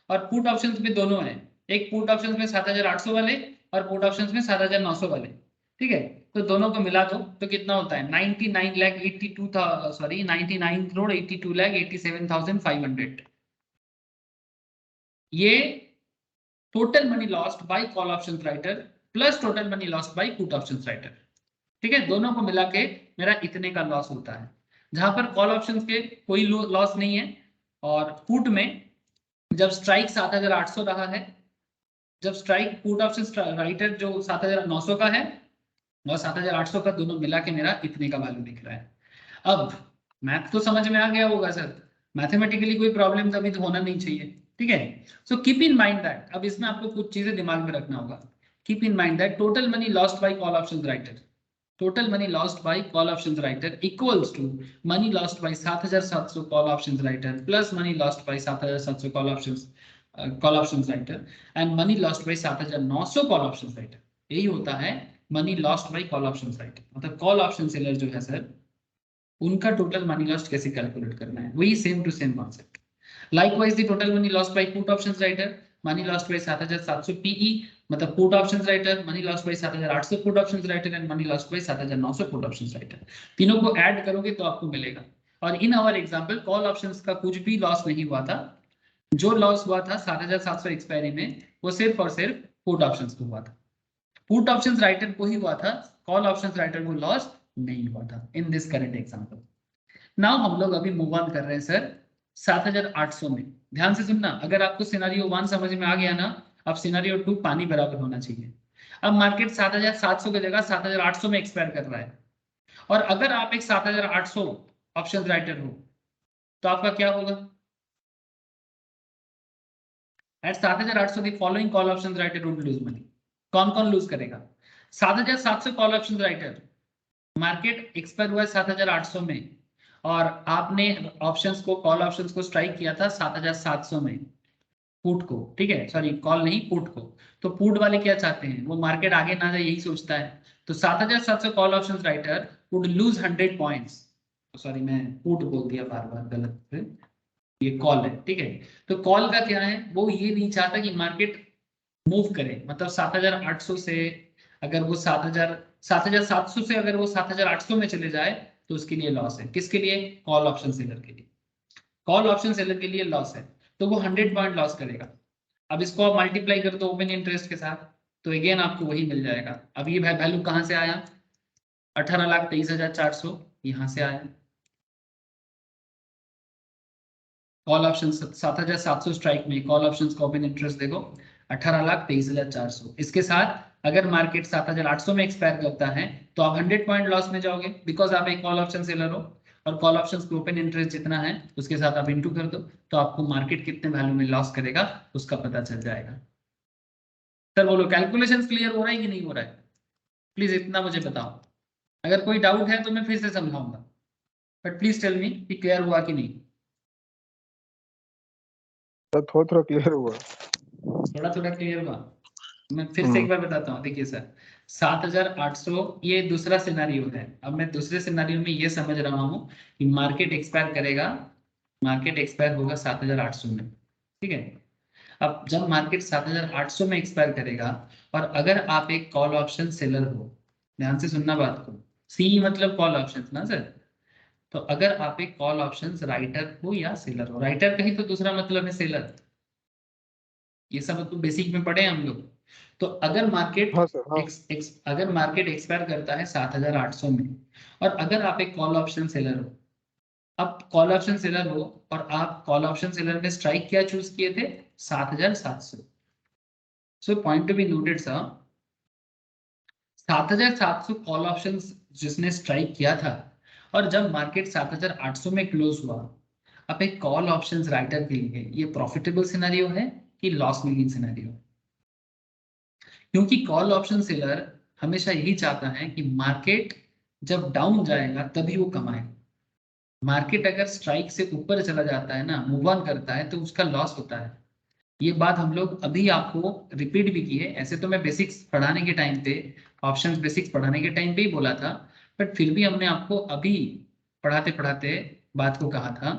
[SPEAKER 2] और पुट ऑप्शंस में दोनों है, एक पुट ऑप्शंस में 7,800 वाले और पुट ऑप्शंस में 7,900 वाले, ठीक है, तो दोनों को मिला दो तो कितना होता है 99 करोड़ 82 लाख 87,500, ये total money lost by call option writer plus total money lost by put option writer, ठीक है, दोनों को मिला के मेरा इतने का लॉस होता है, जहां पर कॉल ऑप्शन के कोई लॉस नहीं है और पुट में जब स्ट्राइक 7,800 रहा है, जब स्ट्राइक पुट ऑप्शन राइटर जो 7,900 का है और 7,800 का दोनों मिला के मेरा इतने का वैल्यू दिख रहा है। अब मैथ तो समझ में आ गया होगा सर, मैथमेटिकली कोई प्रॉब्लम अभी तो होना नहीं चाहिए, ठीक है। So keep in mind that, अब इसमें आपको कुछ चीजें दिमाग में रखना होगा, keep in mind that total money lost by call option writer, total money lost by call options writer equals to money lost by 7,700 call options writer plus money lost by 7,700 call options writer and money lost by 7,900 call options writer, यही होता है money lost by call options writer, मतलब call option seller जो है सर उनका टोटल मनी लॉस्ट कैसे कैलकुलेट करना है, वही same to same concept. Likewise the total money lost by put options writer, money lost by 7,700 PE मतलब put options writer, money lost by 7,800 put options writer and money lost by 7,900 put options writer, तीनों को ऐड करोगे तो आपको मिलेगा। और in our example call options का कुछ भी लॉस नहीं हुआ था, जो लॉस हुआ था 7,700 एक्सपायरी में वो सिर्फ और सिर्फ पुट ऑप्शंस को हुआ था, पुट ऑप्शंस राइटर को ही हुआ था, कॉल ऑप्शंस राइटर को लॉस नहीं हुआ था in this current example. Now हम लोग अभी मूव ऑन कर रहे हैं सर 7,800 में, ध्यान से सुनना, अगर आपको सिनेरियो 1 समझ में आ गया ना, अब सिनेरियो 2 पानी बराबर होना चाहिए। अब मार्केट 7,700 की जगह 7,800 में एक्सपायर कर रहा है और अगर आप एक 7,800 ऑप्शन राइटर हो तो आपका क्या होगा, at 7,800 the following call option writer would lose money, कौन कौन लूज करेगा, 7,700 call option writer market expire हुआ है 7,800 में और आपने ऑप्शंस को, कॉल ऑप्शंस को स्ट्राइक किया था 7,700 में पुट को, ठीक है, सॉरी कॉल नहीं पुट को। तो पुट वाले क्या चाहते हैं, वो मार्केट आगे ना जाए यही सोचता है। तो 7,700 call options writer would loose 100 points. Sorry मैं पुट बोल दिया बार बार गलत से, ये कॉल है, ठीक है। तो कॉल का क्या है, वो ये नहीं चाहता कि मार्केट मूव करे, मतलब 7,800 से अगर वो 7,700 से अगर वो 7,800 में चले जाए तो उसके लिए लॉस है। किसके लिए, कॉल ऑप्शन सेलर के लिए। कॉल ऑप्शन सेलर के लिए लॉस है, तो वो 100 पॉइंट लॉस करेगा। अब इसको आप मल्टीप्लाई कर दो ओपन इंटरेस्ट के साथ, तो अगेन आपको वही मिल जाएगा। अब ये वैल्यू कहाँ से आया, 18,23,400 यहाँ से आया। कॉल ऑप्शन 7,700 स्ट्राइक में कॉल ऑप्शन का ओपन इंटरेस्ट देखो 18,23,400। इसके साथ अगर मार्केट 7,800 में एक्सपायर करता है तो आप 100 पॉइंट लॉस में जाओगे, बिकॉज आप एक कॉल ऑप्शन सेलर हो और कॉल ऑप्शन के ओपन इंटरेस्ट जितना है उसके साथ आप इंटू कर दो, तो आपको मार्केट कितने वैल्यू में लॉस करेगा उसका पता चल जाएगा। सर बोलो कैलकुलेशन क्लियर हो रहा है कि नहीं हो रहा है, प्लीज इतना मुझे बताओ। अगर कोई डाउट है तो मैं फिर से समझाऊंगा, बट प्लीज टेल मी कि क्लियर हुआ कि नहीं।
[SPEAKER 3] सर थोड़ा थोड़ा क्लियर हुआ।
[SPEAKER 2] थोड़ा थोड़ा क्लियर हुआ, मैं फिर से एक बार बताता हूँ। देखिए सर 7,800 ये दूसरा सिनेरियो है। अब मैं दूसरे सिनेरियो में ये समझ रहा हूँ कि मार्केट एक्सपायर करेगा, मार्केट एक्सपायर होगा 7,800 में, ठीक है। अब जब मार्केट 7,800 में एक्सपायर करेगा और अगर आप एक कॉल ऑप्शन सेलर हो, ध्यान से सुनना बात को, सी मतलब कॉल ऑप्शन ना सर, तो अगर आप एक कॉल ऑप्शन राइटर हो या सेलर हो, राइटर कहीं तो दूसरा मतलब है सेलर, ये सब तो बेसिक में पढ़े हैं हम लोग। तो अगर मार्केट
[SPEAKER 3] हाँ सर, हाँ।
[SPEAKER 2] अगर मार्केट एक्सपायर करता है 7,800 में और अगर आप एक कॉल ऑप्शन सेलर हो, अब कॉल ऑप्शन सेलर हो और आप कॉल ऑप्शन सेलर में स्ट्राइक क्या चूज किए थे, 7,700। So point to be noted sir, 7,700 call option जिसने स्ट्राइक किया था और जब मार्केट 7,800 में क्लोज हुआ, अब एक कॉल ऑप्शंस राइटर के लिए ये प्रॉफिटेबल सिनेरियो है कि लॉस मेकिंग सिनेरियो है। क्योंकि कॉल ऑप्शन सेलर हमेशा यही चाहता है कि मार्केट जब डाउन जाएगा तभी वो कमाए। मार्केट अगर स्ट्राइक से ऊपर चला जाता है ना, मूव ऑन करता है, तो उसका लॉस होता है। ये बात हम लोग अभी आपको रिपीट भी की है। ऐसे तो मैं बेसिक्स पढ़ाने के टाइम पे, ऑप्शंस बेसिक्स पढ़ाने के टाइम पे ही बोला था, बट फिर भी हमने आपको अभी पढ़ाते पढ़ाते बात को कहा था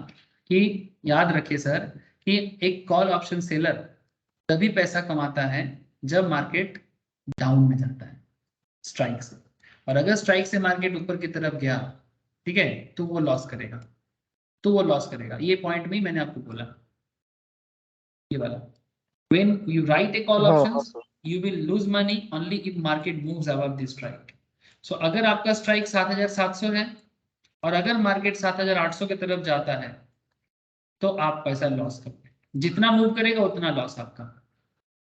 [SPEAKER 2] कि याद रखिए सर कि एक कॉल ऑप्शन सेलर तभी पैसा कमाता है जब मार्केट डाउन में जाता है स्ट्राइक से, और अगर स्ट्राइक से मार्केट ऊपर की तरफ गया, ठीक है, तो वो लॉस करेगा, तो वो लॉस करेगा। ये पॉइंट भी मैंने आपको बोला, ये वाला। When you write a call
[SPEAKER 3] हाँ हाँ
[SPEAKER 2] options,
[SPEAKER 3] sir.
[SPEAKER 2] you will lose money only if market moves above the strike. So अगर आपका स्ट्राइक 7,700 है और अगर मार्केट 7,800 की तरफ जाता है तो आप पैसा लॉस करते हैं, जितना मूव करेगा उतना लॉस आपका।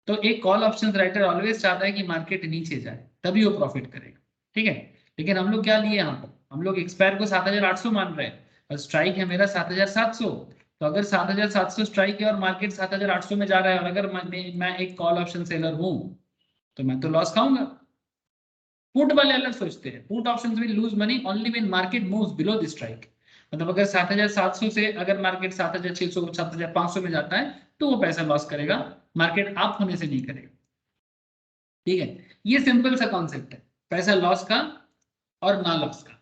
[SPEAKER 2] तो एक कॉल ऑप्शन राइटर ऑलवेज चाहता है कि मार्केट नीचे जाए तभी वो प्रॉफिट करेगा, ठीक है। लेकिन हम लोग क्या लिए यहाँ पर, हम लोग एक्सपायर को 7,800 मान रहे हैं और स्ट्राइक है मेरा 7,700। तो अगर 7,700 स्ट्राइक है और मार्केट 7,800 में जा रहा है और अगर मैं एक कॉल ऑप्शन सेलर हूं तो मैं तो लॉस खाऊंगा। पुट वाले अलग सोचते हैं, put options will lose money only when market moves below the strike. मतलब अगर 7,700 से अगर मार्केट 7,600 7,500 में जाता है तो वो पैसा लॉस करेगा, मार्केट अप होने से नहीं करेगा, ठीक है। ये सिंपल सा कॉन्सेप्ट है पैसा लॉस का और ना लॉस का।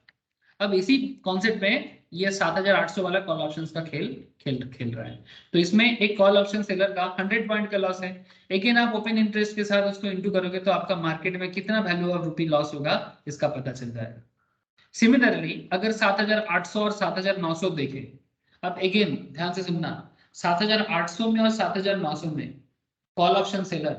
[SPEAKER 2] अब इसी कॉन्सेप्ट में ये 7,800 वाला कॉल ऑप्शंस का खेल खेल खेल रहा है। तो इसमें एक कॉल ऑप्शन सेलर का 100 पॉइंट का लॉस है, लेकिन आप ओपन इंटरेस्ट के साथ उसको इंटू करोगे तो आपका मार्केट में कितना वैल्यू ऑफ रुपी लॉस होगा इसका पता चल जाएगा। सिमिलरली अगर 7,800 और 7,900 देखें, अब अगेन ध्यान से सुनना, 7,800 में और 7,900 में call option seller,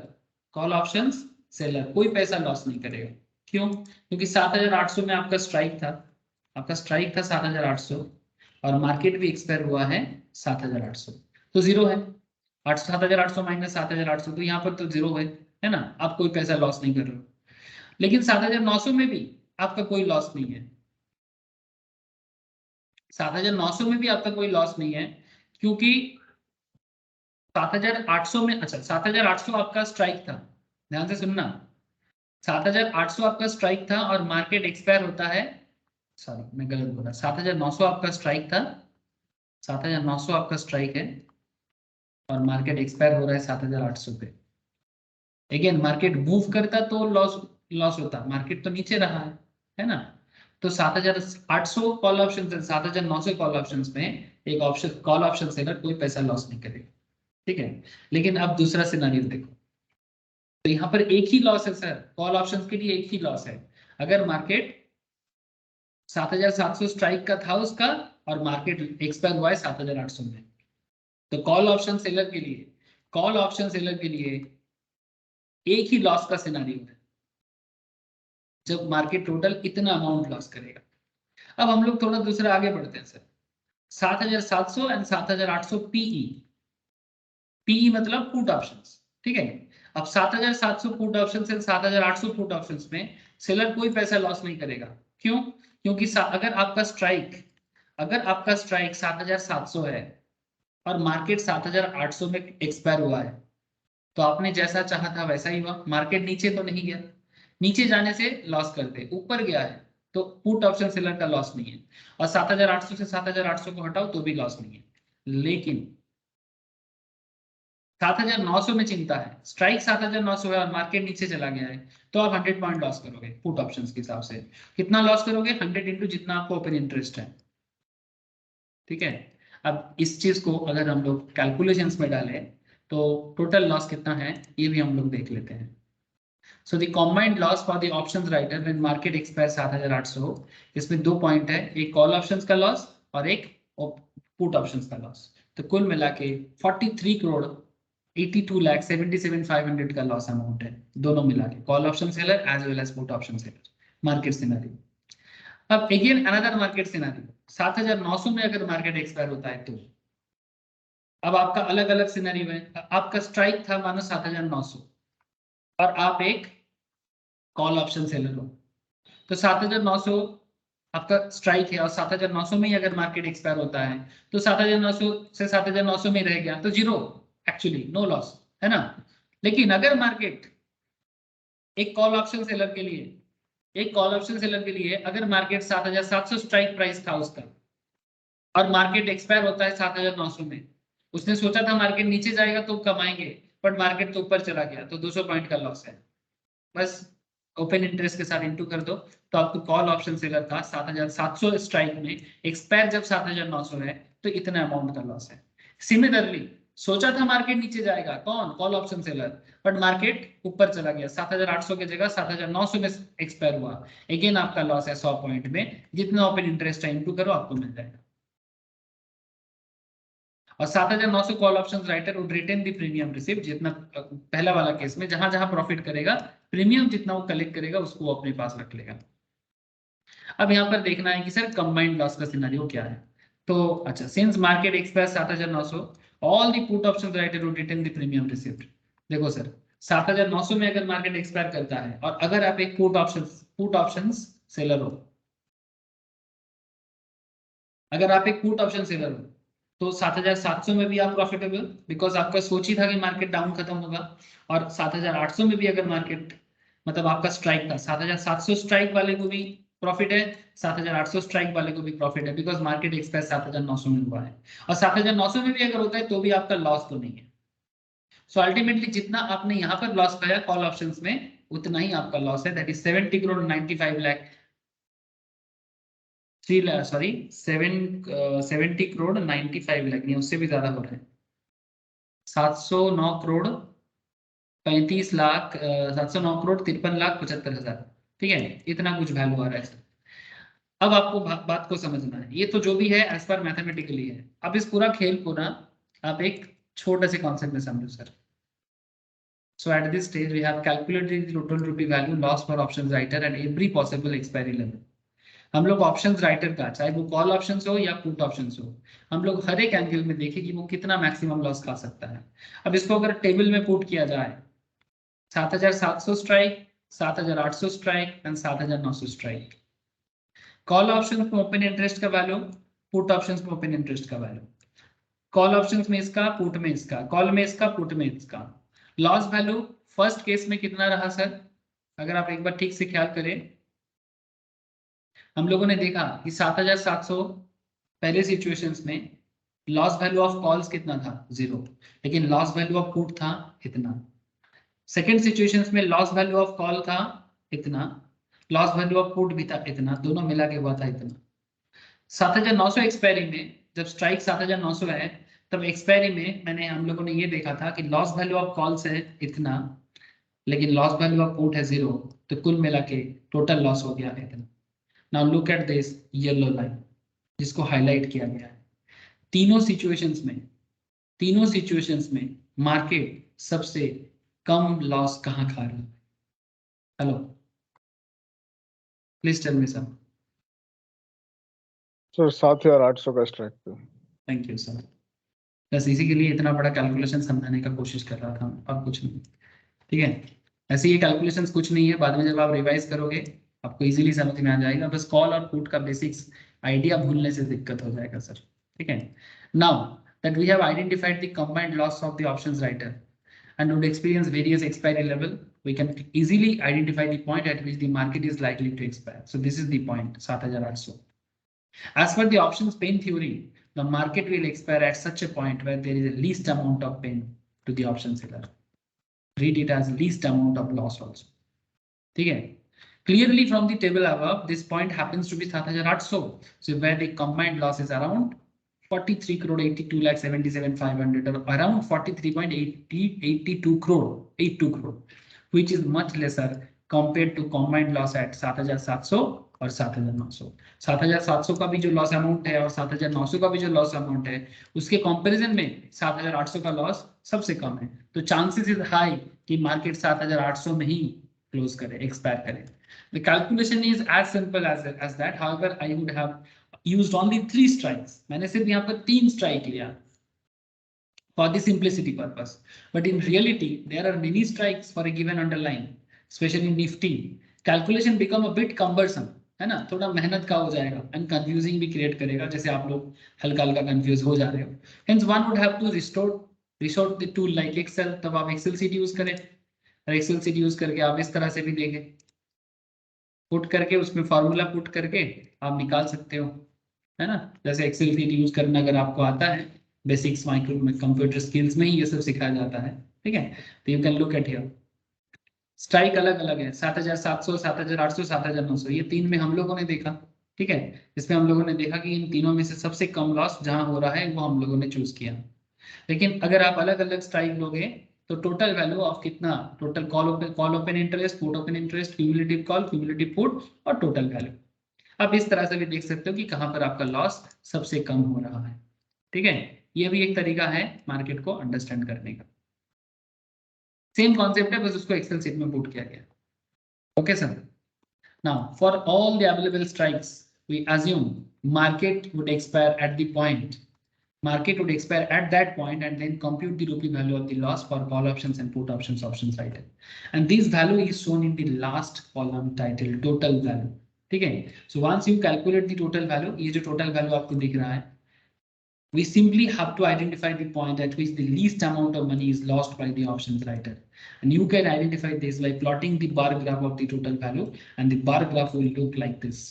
[SPEAKER 2] call option seller कोई पैसा लॉस नहीं करेगा। क्यों, क्योंकि 7,800 में आपका स्ट्राइक था, आपका स्ट्राइक था 7,800 और मार्केट भी एक्सपायर हुआ है 7,800, तो जीरो है। 7,800 माइनस 7,800 तो यहाँ पर तो जीरो है ना, आप कोई पैसा लॉस नहीं कर रहे हो। लेकिन 7,900 में भी आपका कोई लॉस नहीं है, 7,900 में भी आपका कोई लॉस नहीं है, क्योंकि 7,800 में, अच्छा 7,800 आपका स्ट्राइक था, ध्यान से सुनना, 7,800 आपका स्ट्राइक था और मार्केट एक्सपायर होता है सॉरी मैं गलत बोला, 7,900 आपका स्ट्राइक था, 7,900 आपका स्ट्राइक है और मार्केट एक्सपायर हो रहा है 7,800 पे। अगेन मार्केट मूव करता तो लॉस होता, मार्केट तो नीचे रहा है ना। तो 7,800 कॉल ऑप्शन से 7,900 कॉल ऑप्शन में एक ऑप्शन कॉल ऑप्शन सेलर कोई पैसा लॉस नहीं करेगा, ठीक है। लेकिन अब दूसरा सिनेरियो देखो, तो यहाँ पर एक ही लॉस है सर, कॉल ऑप्शंस के लिए एक ही लॉस है। अगर मार्केट 7,700 स्ट्राइक का था उसका और मार्केट एक्सपायर हुआ है 7,800 में, तो कॉल ऑप्शन सेलर के लिए एक ही लॉस का सिनेरियो है जब मार्केट टोटल इतना अमाउंट लॉस करेगा। अब हम लोग थोड़ा दूसरा आगे बढ़ते हैं सर, 7,700 एंड 7,800 पीई मतलब पुट ऑप्शंस, ठीक है। अब 7,700 पुट ऑप्शन से 7,800 पुट ऑप्शंस में सेलर कोई पैसा लॉस नहीं करेगा। क्यों? क्योंकि अगर आपका स्ट्राइक 7,700 है और मार्केट 7,800 में एक्सपायर हुआ है, तो आपने जैसा चाहा था वैसा ही हुआ, मार्केट नीचे तो नहीं गया, नीचे जाने से लॉस करते, ऊपर गया है तो पुट ऑप्शन सेलर का लॉस नहीं है, और 7,800 से 7,800 को हटाओ तो भी लॉस नहीं है। लेकिन 7,900 में चिंता है, स्ट्राइक 7,900 है और मार्केट नीचे चला गया है, तो आप 100 पॉइंट लॉस करोगे पुट ऑप्शंस के हिसाब से। कितना लॉस करोगे? 100 इंटू जितना आपको ओपन इंटरेस्ट है, ठीक है। अब इस चीज को अगर हम लोग कैलकुलेशंस में डालें तो टोटल लॉस कितना है ये भी हम लोग देख लेते हैं। So the combined loss for the options writer when market expire 7,800, इसमें 2 पॉइंट है, एक कॉल ऑप्शंस का लॉस और एक पुट ऑप्शंस का लॉस। तो कुल मिला के 43 करोड़ 82,77,500 का लॉस अमाउंट है, दोनों मिला के, call option seller as well as put option seller. Market scenario, अब अगेन अनदर मार्केट सिनेरियो, 7,900 में अगर मार्केट एक्सपायर होता है तो अब आपका अलग अलग सिनेरियो है। आपका स्ट्राइक था मानो 7,900 और आप एक कॉल ऑप्शन सेलर हो, तो 7,900 आपका स्ट्राइक है और 7,900 में ही अगर मार्केट एक्सपायर होता है तो 7,900 से 7,900 में रह गया तो जीरो, एक्चुअली नो लॉस, है ना। लेकिन अगर मार्केट एक कॉल ऑप्शन सेलर के लिए अगर मार्केट 7,700 स्ट्राइक प्राइस था उसका और मार्केट एक्सपायर होता है 7,900 में, उसने सोचा था मार्केट नीचे जाएगा तो कमाएंगे, बट मार्केट तो ऊपर चला गया तो 200 पॉइंट का लॉस है। बस ओपन इंटरेस्ट के साथ इंटू कर दो तो आपको कॉल ऑप्शन सेलर का 7,700 स्ट्राइक में एक्सपायर जब 7,900 है तो इतना अमाउंट का लॉस है। सिमिलरली सोचा था मार्केट नीचे जाएगा, कौन? Call option seller, but market ऊपर चला गया, 7,800 की जगह 7,900 में एक्सपायर हुआ, अगेन आपका लॉस है 100 पॉइंट में, जितना ओपन इंटरेस्ट है इंटू करो आपको मिल जाएगा। और 7,900 call options writer would retain the premium received, जितना पहला वाला केस में जहां जहां प्रॉफिट करेगा प्रीमियम जितना वो कलेक्ट करेगा उसको वो अपने पास रख लेगा। अब यहाँ पर देखना है कि सर कंबाइंड लॉस का सिनेरियो क्या है। तो अच्छा, since market expire 7,900 all the put options writer would retain the premium received. देखो सर 7,900 में अगर मार्केट एक्सपायर करता है और अगर आप एक पुट ऑप्शंस सेलर हो, अगर आप एक पुट ऑप्शन सेलर हो तो 7,700 में भी आप प्रॉफिटेबल, बिकॉज आपका सोच ही था कि मार्केट डाउन खत्म होगा, और 7,800 में भी अगर मार्केट मतलब आपका स्ट्राइक था 7,700 स्ट्राइक वाले को भी प्रॉफिट है, 7,800 स्ट्राइक वाले को भी प्रॉफिट है, बिकॉज मार्केट एक्सपायर 7,900 में हुआ है, और 7,900 में भी अगर होता है तो भी आपका लॉस तो नहीं है। सो अल्टीमेटली जितना आपने यहाँ पर लॉस पाया कॉल ऑप्शंस में उतना ही आपका लॉस है, दैट इज 70 करोड़ 95 लाख 70 करोड़ 95 लाख, नहीं उससे भी ज्यादा हो रहा है, 709 करोड़ 35 लाख 709 करोड़ 53 लाख 75 हजार, ठीक है, इतना कुछ वैल्यू आ रहा है। अब आपको बात को समझना है, ये तो जो भी है एज पर मैथमेटिकली है। अब इस पूरा खेल को ना आप एक छोटे से कॉन्सेप्ट में समझो sir. So at this stage we have calculated the total rupee value loss for options writer at every possible expiry level. हम लोग ऑप्शंस राइटर का चाहे वो कॉल ऑप्शंस हो या पुट ऑप्शंस हो, हम लोग हर एक एंगल में देखें कि वो कितना मैक्सिमम लॉस खा सकता है। अब इसको अगर टेबल में पुट किया जाए 7,700 strike, 7,800 strike and 7,900 strike, call options में ओपन इंटरेस्ट का वैल्यू, पुट ऑप्शंस में ओपन इंटरेस्ट का वैल्यू, कॉल ऑप्शंस में इसका, पुट में इसका, कॉल में इसका, पुट में इसका, लॉस वैल्यू फर्स्ट केस में कितना रहा सर, अगर आप एक बार ठीक से ख्याल करें हम लोगों ने देखा कि 7,700 पहले सिचुएशंस में लॉस वैल्यू ऑफ कॉल्स कितना था 0, लेकिन लॉस वैल्यू ऑफ पुट था इतना। सेकेंड सिचुएशंस में लॉस वैल्यू ऑफ कॉल था इतना, लॉस वैल्यू ऑफ पुट भी था इतना, दोनों मिला के हुआ था इतना। 7,900 एक्सपायरी में जब स्ट्राइक 7,900 है तब एक्सपायरी में हम लोगों ने ये देखा था कि लॉस वैल्यू ऑफ कॉल्स है इतना, लेकिन लॉस वैल्यू ऑफ पुट है 0, तो कुल मिला के टोटल लॉस हो गया इतना। Now look at this yellow line जिसको हाईलाइट किया गया है। तीनों सिचुएशंस में मार्केट सबसे कम लॉस कहां खा रहा है? Hello, please tell me sir.
[SPEAKER 3] Sir 7,800 का स्ट्राइक पे।
[SPEAKER 2] थैंक यू सर, बस इसी के लिए इतना बड़ा कैलकुलेशन समझाने का कोशिश कर रहा था और कुछ नहीं। ठीक है, ऐसे ये कैलकुलेशंस कुछ नहीं है, बाद में जब आप रिवाइज करोगे आपको इजीली समझ में आ जाएगा। बस कॉल और पुट का बेसिक्स आइडिया भूलने से दिक्कत हो जाएगा सर। ठीक है, now that we have identified the combined loss of the options writer and would experience various expiry level, we can easily identify the point at which the market is likely to expire. So this is the point 7,800. As per the options pain theory, the market will expire at such a point where there is a least amount of pain to the option seller. Read it as least amount of loss also. Okay. Clearly from the table above, this point happens to be 7,800. So where the combined loss is around 43 crore 82 lakh 77,500 or around 43.82 crore, which is much lesser compared to combined loss at 7,700 और 7,900। 7,700 का भी जो लॉस अमाउंट है और 7,900 का भी जो लॉस अमाउंट है उसके कंपैरिजन में 7,800 का लॉस सबसे कम है। तो चांसेस इज हाई कि मार्केट 7,800 में ही क्लोज करे, एक्सपायर करे। The calculation is as simple as that. However, I would have used only 3 strikes. मैंने सिर्फ यहाँ पर 3 स्ट्राइक लिया for the simplicity purpose. But in reality, there are many strikes for a given underline, especially Nifty. Calculation become a bit cumbersome, है ना, थोड़ा मेहनत का हो जाएगा and confusing भी create करेगा, जैसे आप लोग हल्का हल्का confuse हो जा रहे हो। Hence one would have to resort the tool like Excel, तब आप Excel sheet use करें और Excel sheet use करके आप इस तरह से भी देखें, पुट करके उसमें फॉर्मूला पुट करके आप निकाल सकते हो, है ना। जैसे एक्सेल शीट यूज करना अगर आपको आता है, बेसिक्स माइक्रो में कंप्यूटर स्किल्स में ही ये सब सिखाया जाता है। ठीक है, तो you can look at here. Strike अलग अलग है, 7,700 7,800 7,900, ये 3 में हम लोगों ने देखा। ठीक है, इसमें हम लोगों ने देखा कि इन तीनों में से सबसे कम लॉस जहां हो रहा है वो हम लोगों ने चूज किया। लेकिन अगर आप अलग अलग स्ट्राइक लोगे तो टोटल वैल्यू ऑफ कितना, total call open interest, put open interest, cumulative call, cumulative put और टोटल वैल्यू, आप इस तरह से भी देख सकते हो कि कहां पर आपका लॉस सबसे कम हो रहा है। ठीक है, ये भी एक तरीका है मार्केट को अंडरस्टैंड करने का। सेम कॉन्सेप्ट है, बस उसको एक्सेल शीट में पुट किया गया। Okay sir, now for all the available strikes we assume market would expire at the point, market would expire at that point and then compute the rupee value of the loss for call options and put options title, and this value is shown in the last column titled total value. ठीक है, so once you calculate the total value, ये जो total value आपको दिख रहा है, we simply have to identify the point at which the least amount of money is lost by the options writer, and you can identify this by plotting the bar graph of the total value, and the bar graph will look like this.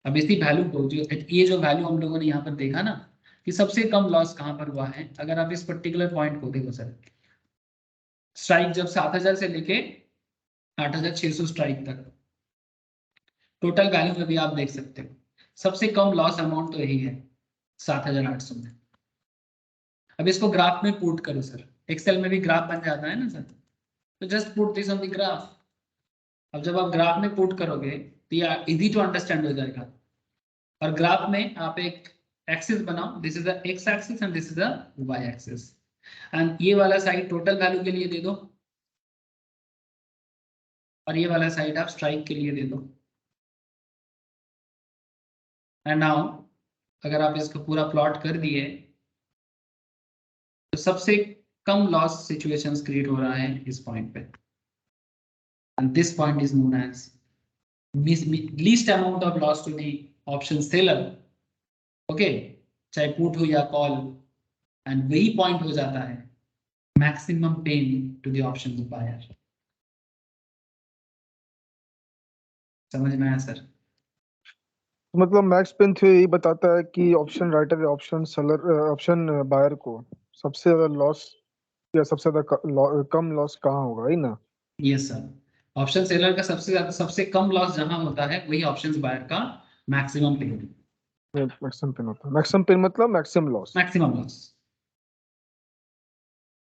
[SPEAKER 2] अब इसी वैल्यू को, जो ये जो वैल्यू हम लोगों ने यहाँ पर देखा ना कि सबसे कम लॉस कहां पर हुआ है, अगर आप इस पर्टिकुलर पॉइंट को देखो सर, स्ट्राइक जब 7,000 से लेके 8,600 स्ट्राइक तक, टोटल वैल्यू में भी आप देख सकते हो सबसे कम लॉस अमाउंट तो यही है 7,800 में। अब इसको ग्राफ में पुट करो सर, एक्सेल में भी ग्राफ बन जाता है ना सर, तो just put this on the graph. अब जब आप ग्राफ में पुट करोगे तो ये इजी टू अंडरस्टैंड हो जाएगा, और ग्राफ में आप एक एक्सिस बनाओ, this is the x axis and this is the y axis, and ये वाला साइड टोटल वैल्यू के लिए दे दो और ये वाला साइड आप स्ट्राइक के लिए दे दो। एंड नाउ अगर आप इसको पूरा प्लॉट कर दिए तो सबसे कम लॉस सिचुएशंस क्रिएट हो रहा है इस पॉइंट पे, and this point is known as least amount of loss to the option seller. Okay, चाहे पुट हो या कॉल, एंड वही पॉइंट हो जाता है maximum pain to the option buyer. समझ में आया सर?
[SPEAKER 3] मतलब मैक्स पेन थ्योरी बताता है कि ऑप्शन राइटर या ऑप्शन सेलर ऑप्शन बायर को सबसे ज्यादा लॉस या सबसे ज्यादा कम लॉस कहाँ होगा, है ना?
[SPEAKER 2] यस सर, ऑप्शन सेलर का सबसे कम लॉस जहां होता है वही ऑप्शंस बायर का मैक्सिमम पेन,
[SPEAKER 3] मैक्सिमम पेन होता है। मैक्सिमम पेन मतलब maximum loss.
[SPEAKER 2] Maximum loss.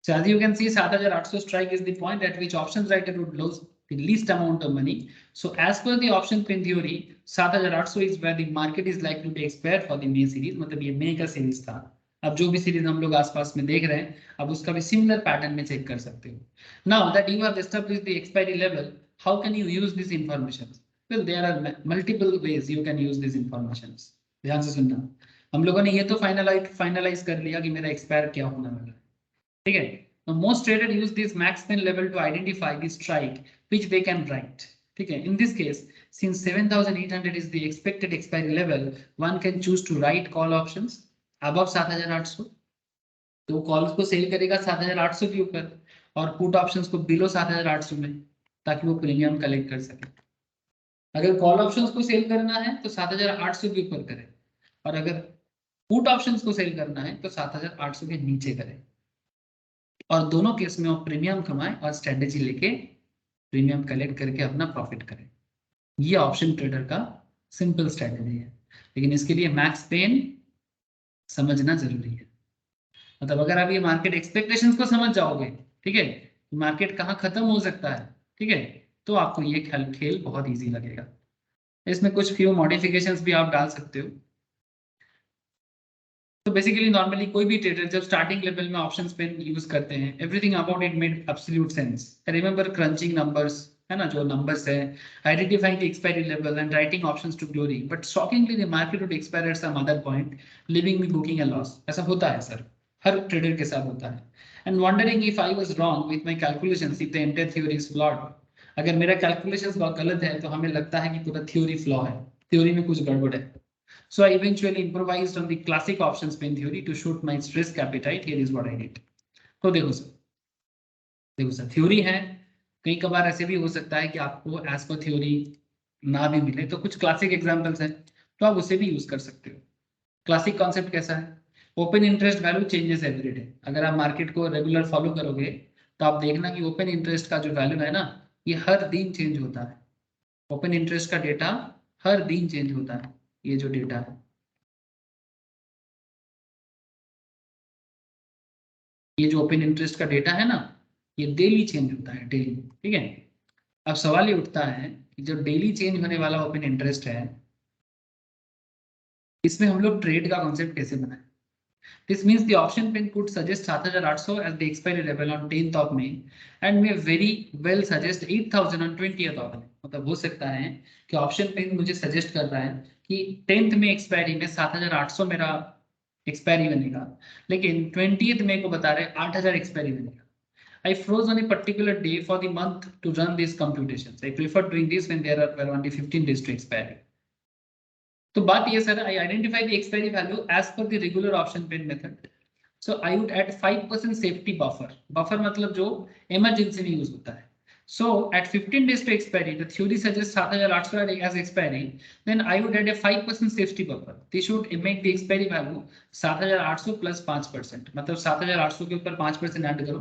[SPEAKER 2] So as you can see, 7,800 strike is the point at which options writer would lose the least amount of money. So as per the option pin theory, 7,800 is where the market is likely to expire for the May series. मतलब ये May का सीरीज था। अब जो भी सीरीज हम लोग आसपास में देख रहे हैं, अब उसका भी सिमिलर पैटर्न में चेक कर सकते हो। Now that you have established the expiry level, how can you use this information? Well, there are multiple ways you can use these informations. ध्यान से सुनना। हम लोगों ने ये तो फाइनलाइज कर लिया कि मेरा एक्सपायर क्या होने वाला है, ठीक है। Now, most traders use this max pin level to identify the strike which they can write, ठीक है। In this case, since 7,800 is the expected expiry level, one can choose to write call options above 7,800, तो कॉल्स को सेल करेगा 7,800 के ऊपर और पुट ऑप्शंस को बिलो 7,800 में, ताकि वो प्रीमियम कलेक्ट कर सके। अगर कॉल ऑप्शंस को सेल करना है तो 7,800 के ऊपर करे, और अगर पुट ऑप्शंस को सेल करना है तो 7,800 के नीचे करे, और दोनों केस में वो प्रीमियम कमाए और स्ट्रेटेजी लेके प्रीमियम कलेक्ट करके अपना प्रॉफिट करें। ये ऑप्शन ट्रेडर का सिंपल स्ट्रेटेजी है, लेकिन इसके लिए मैक्स पेन समझना जरूरी है। मतलब अगर आप ये मार्केट एक्सपेक्टेशंस को समझ जाओगे, ठीक है, मार्केट कहाँ खत्म हो सकता है, ठीक है, तो आपको ये खेल बहुत ईजी लगेगा। इसमें कुछ फ्यू मॉडिफिकेशंस भी आप डाल सकते हो। तो बेसिकली नॉर्मली कोई भी ट्रेडर जब स्टार्टिंग लेवल में ऑप्शंस पे यूज करते हैं, everything about it made absolute sense. Remember crunching numbers, है ना, जो नंबर्स है, identifying the expiry level and writing options to glory, but shockingly the market would expire at some other point, leaving me booking a loss. ऐसा होता है सर, हर ट्रेडर के साथ होता है। And wondering if I was wrong with my calculations, if the entire theory is flawed. अगर मेरा कैलकुलेशंस बहुत गलत है तो हमें लगता है कि पूरा थ्योरी फ्लॉ है, थ्योरी में कुछ गड़बड़ है। So I eventually improvised on the classic options pin theory to shoot my risk appetite. Here is what I did. तो देखो सर थ्योरी है, कई कबार ऐसे भी हो सकता है कि आपको एज पर थ्योरी ना भी मिले, तो कुछ क्लासिक एग्जांपल्स हैं तो आप उसे भी यूज कर सकते हो। क्लासिक कॉन्सेप्ट कैसा है? Open interest value changes every day. अगर आप मार्केट को रेगुलर फॉलो करोगे तो आप देखना कि ओपन इंटरेस्ट का जो वैल्यू है ना, ये हर दिन चेंज होता है। ओपन इंटरेस्ट का डेटा हर दिन चेंज होता है। ये जो डेटा है, ये जो ओपन इंटरेस्ट का डेटा है ना, ये डेली चेंज होता है, डेली, ठीक है। अब सवाल ये उठता है कि जो डेली चेंज होने वाला ओपन इंटरेस्ट है, इसमें हम लोग ट्रेड का कॉन्सेप्ट कैसे बनाएं? This means the option pin could suggest 7,800 as the expiry level on 10th of May and may very well suggest 8,000 on 20th of May। मतलब हो सकता है कि ऑप्शन पिन मुझे सजेस्ट कर रहा है कि 10th में एक्सपायरी में 7,800 मेरा एक्सपायरी बनेगा, लेकिन 20th में को बता रहे 8,000 एक्सपायरी बनेगा। I froze on a particular day for the month to run these computations. I prefer doing this when there are only 15 days to expiry. तो बात ये sir, I identify the expiry value as per the regular option pin method. So I would add 5% safety buffer. Buffer मतलब जो emergency में use होता है। So at 15 days to expiry, the theory suggests 7,800 as expiry. Then I would add a 5% safety buffer. This should make the expiry value 7,800 plus 5%. मतलब 7,800 के ऊपर 5% ऐड करो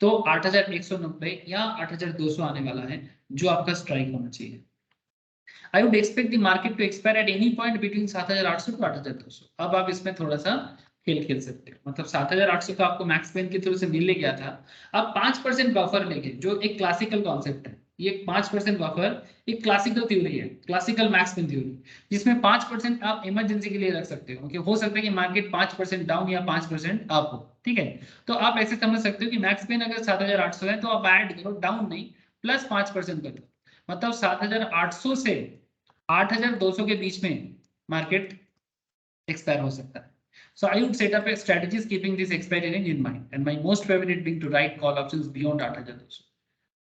[SPEAKER 2] तो 8,190 या 8,200 आने वाला है, जो आपका स्ट्राइक होना चाहिए। I would expect the market to expire at any point between 7,800 to 8,200। अब आप इसमें थोड़ा सा खेल सकते हो। मतलब 7,800 का आपको मैक्स पेन के थ्रू से मिल गया था, अब 5% बफर लेके, जो एक क्लासिकल कॉन्सेप्ट है, ये 5% बफर एक क्लासिकल थ्योरी है, क्लासिकल मैक्स पेन थ्योरी, जिसमें 5% आप इमरजेंसी के लिए रख सकते हो कि हो सकता है कि मार्केट 5% डाउन या 5% अप हो, ठीक है। तो आप ऐसे समझ सकते हो कि मैक्स पेन अगर 7,800 है तो आप ऐड करो, डाउन नहीं, प्लस 5% कर दो, मतलब 7,800 से 8,200 के बीच में मार्केट एक्सपायर हो सकता है। So I would set up a strategies keeping this expiry range in mind, and my most favorite being to write call options beyond 8,200।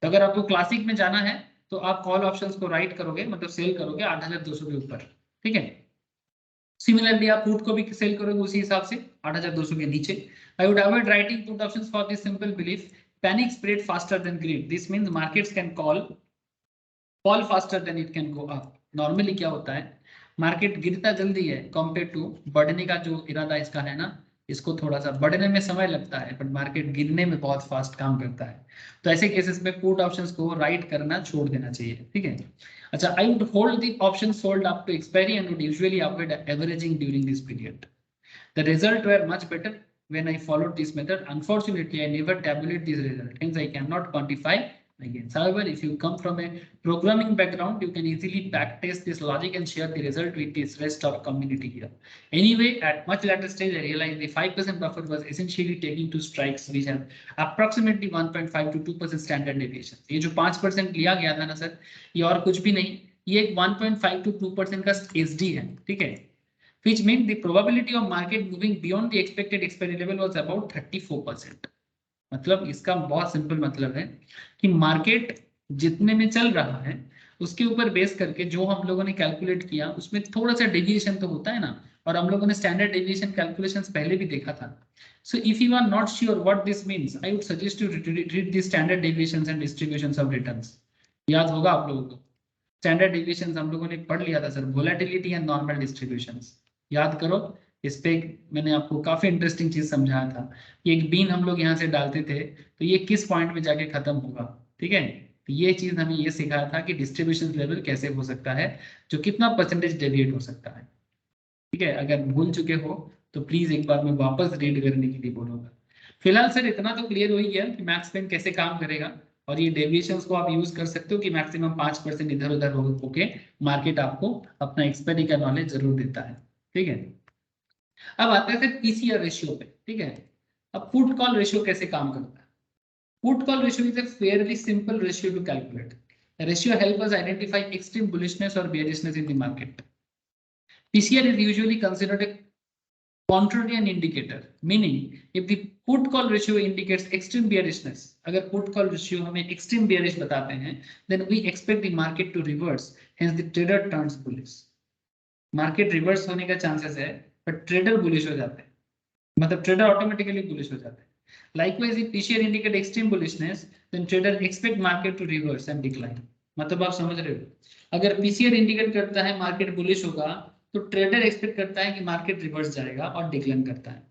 [SPEAKER 2] तो अगर आपको क्लासिक में जाना है तो आप कॉल ऑप्शंस को राइट करोगे, मतलब सेल करोगे 8,200 के ऊपर, ठीक है। सिमिलरली आप पुट को भी सेल करोगे उसी हिसाब से 8,200 के नीचे। I would avoid writing put options for this simple belief: panic spread faster than greed। This means markets can fall faster than it can go up। Normally क्या होता है, मार्केट गिरता जल्दी है कंपेयर टू बढ़ने का जो इरादा इसका है ना, इसको थोड़ा सा बढ़ने में समय लगता है बट मार्केट गिरने में बहुत फास्ट काम करता है। तो ऐसे केसेस में पुट ऑप्शंस को राइट करना छोड़ देना चाहिए, ठीक है। अच्छा, I would hold the option sold up to expiry and would usually avoid averaging during this period. The result were much better when I followed this method. Unfortunately, I never tabulate this result, hence I cannot quantify my gains. However, if you come from a programming background, you can easily backtest this logic and share the result with the rest of community here. Anyway, at much later stage, I realized the 5% buffer was essentially taking two strikes, which have approximately 1.5 to 2% standard deviation. ये जो 5% लिया गया था ना सर, ये और कुछ भी नहीं, ये एक 1.5 to 2% का SD है, ठीक है। Which meant the probability of market moving beyond the expected expiry level was about 34%. मतलब इसका बहुत सिंपल मतलब है कि मार्केट जितने में चल रहा है उसके ऊपर बेस करके जो हम लोगों ने कैलकुलेट किया उसमें थोड़ा सा डेविएशन तो होता है ना, और हम लोगों ने स्टैंडर्ड डेविएशन कैलकुलेशंस पहले भी देखा था। So if you are not sure what this means, I would suggest you read the standard deviations and distributions of returns. याद होगा आप लोगों को, स्टैंडर्ड डेविएशंस हम लोगों ने पढ़ लिया था sir, volatility and normal distributions, याद करो। इस पे मैंने आपको काफी इंटरेस्टिंग चीज समझाया था कि एक बीन हम लोग यहाँ से डालते थे तो ये किस पॉइंट में जाके खत्म होगा, ठीक है। तो ये चीज हमें ये सिखाया था कि डिस्ट्रीब्यूशन लेवल कैसे हो सकता है, जो कितना परसेंटेज डेविएट हो सकता है, ठीक है। अगर भूल चुके हो तो प्लीज एक बार मैं वापस रीड करने के लिए बोलूंगा। फिलहाल सर इतना तो क्लियर हो ही गया कि मैक्स पेन कैसे काम करेगा, और ये डेविएशंस को आप यूज कर सकते हो कि मैक्सिमम 5% इधर उधर होके मार्केट आपको अपना एक्सपेरी का नॉलेज जरूर देता है, ठीक है। अब आते हैं फिर पीसीआर रेशियो पे, ठीक है। अब पुट कॉल रेशियो कैसे काम करता है। Put call ratio is a fairly simple ratio to calculate. Ratio help us identify extreme bullishness और bearishness in the market. PCR is usually considered a contrarian indicator, meaning if the put call ratio indicates extreme bearishness, अगर put call ratio हमें extreme bearish बताते हैं, then we expect the market to reverse, hence the trader turns bullish. Market reverse होने का चांसेस है बट ट्रेडर बुलिश हो जाते हैं, मतलब ट्रेडर ऑटोमेटिकली बुलिश हो जाते हैं। Likewise, if PCR indicate extreme bullishness, then trader expect market to reverse and decline. मतलब आप समझ रहे हो, अगर PCR इंडिकेट करता है मार्केट बुलिश होगा तो ट्रेडर एक्सपेक्ट करता है कि मार्केट रिवर्स जाएगा और डिक्लाइन करता है।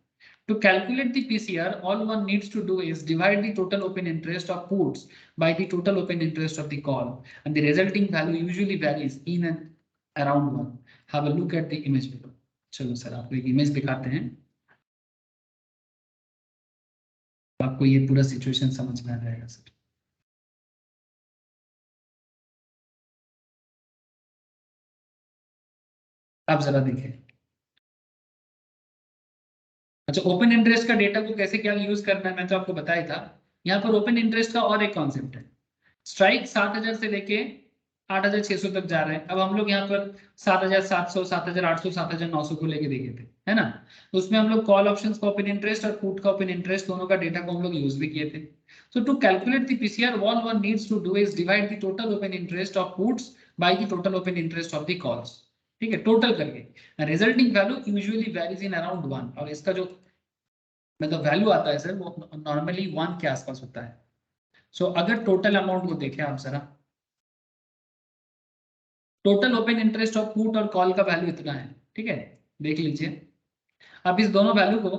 [SPEAKER 2] To calculate the PCR, all one needs to do is divide the total open interest of puts by the total open interest of the call, and the resulting value usually varies in and around 1. Have a look at the image below. चलो सर आपको एक इमेज दिखाते हैं, आपको ये पूरा सिचुएशन समझ में आ जाएगा सर। आप जरा देखें। अच्छा, ओपन इंटरेस्ट का डेटा को कैसे क्या यूज करना है मैं तो आपको बताया था। यहाँ पर ओपन इंटरेस्ट का और एक कॉन्सेप्ट है, स्ट्राइक 7000 से लेके 8600 तक जा रहे हैं। अब हम लोग यहाँ पर 7700, 7800, 7900 को लेके देखे थे, है ना। तो उसमें हम लोग कॉल ऑप्शंस का ओपन इंटरेस्ट और पुट का ओपन इंटरेस्ट दोनों का डेटा को हम लोग यूज भी किए थे। So to calculate the PCR, all one needs to do is divide the total open interest of puts by the total open interest of the calls, ठीक है, टोटल करके। Resulting value usually varies in around 1, और इसका जो मतलब वैल्यू आता है सर वो नॉर्मली 1 के आसपास होता है। सो अगर टोटल अमाउंट को देखें आप जरा, total open interest of put और कॉल का वैल्यू इतना है, ठीक है, देख लीजिए। अब इस दोनों वैल्यू को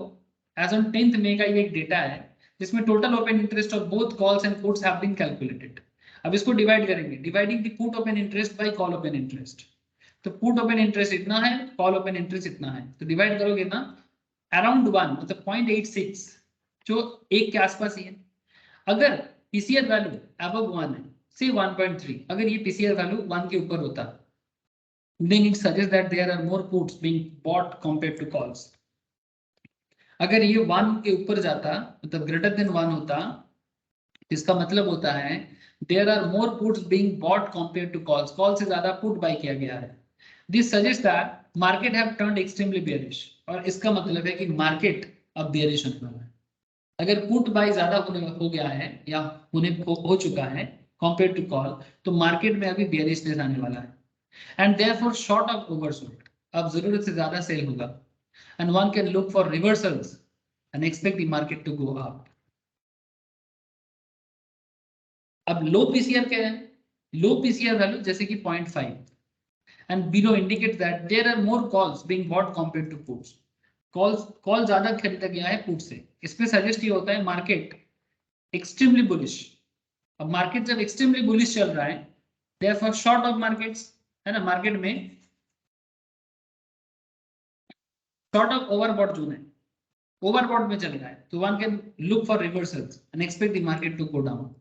[SPEAKER 2] एज ऑन 10th मई का ये एक डेटा है जिसमें total open interest of both calls and puts have been calculated. अब इसको डिवाइड करेंगे, dividing the put open interest by call open interest. तो पुट ओपन इंटरेस्ट इतना है, कॉल ओपन इंटरेस्ट इतना है, तो डिवाइड करोगे ना अराउंड 1 मतलब 0.86, जो 1 के आसपास ही है। अगर पीसीआर वैल्यू अबव 1 है, से 1.3, अगर ये पीसीआर वैल्यू 1 के ऊपर होता then it suggests that there are more puts being bought compared to calls. अगर ये 1 के ऊपर जाता मतलब ग्रेटर देन 1 होता, इसका मतलब होता है there are more puts being bought compare to calls, call से ज्यादा पुट बाय किया गया है। This suggest that market have turned extremely bearish, और इसका मतलब है कि मार्केट अब बेयरिश होने वाला है। अगर पुट बाय ज्यादा हो गया है या हो चुका है कंपेयर टू कॉल, तो मार्केट में अभी बेयरिशनेस आने वाला है, and therefore short of oversold, अब जरूरत से ज्यादा सेल होगा, and one can look for reversals and expect the market to go up. अब लो पीसीआर क्या है, लो पीसीआर वैल्यू जैसे कि 0.5, and below indicates that there are more calls being bought compared to puts. Call ज्यादा खरीदा गया है पुट से. इसमें सजेस्ट ये होता है मार्केट एक्सट्रीमली बुलिश. अब मार्केट जब एक्सट्रीमली बुलिश चल रहा है, therefore शॉर्ट ऑफ मार्केट्स है ना, मार्केट में शॉर्ट ऑफ ओवरबॉट जोन है, ओवरबॉट में चल रहा है, तो one can look for reversals and expect the market to go down.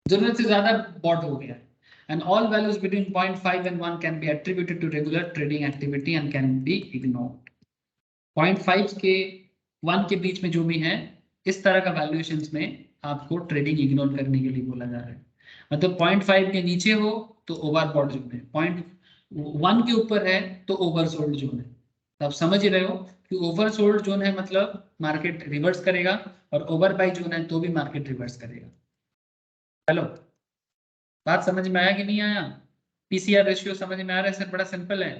[SPEAKER 2] जरूरत से ज्यादा बॉट हो गया, and all values between 0.5 and 1 can be attributed to regular trading activity and can be ignored. 0.5 के 1 के बीच में जो भी है, इस तरह का वैल्यूएशंस में आपको ट्रेडिंग इग्नोर करने के लिए बोला जा रहा है. मतलब 0.5 के नीचे हो तो ओवरबॉट जोन है, 0.1 के ऊपर है तो ओवरसोल्ड जोन है. तो आप समझ ही रहे हो कि ओवरसोल्ड जोन है मतलब मार्केट रिवर्स करेगा, और ओवरबाई जोन है तो भी मार्केट रिवर्स करेगा. हेलो, बात समझ में आया कि नहीं आया? पीसीआर रेशियो समझ में आ रहा है सर? बड़ा सिंपल है.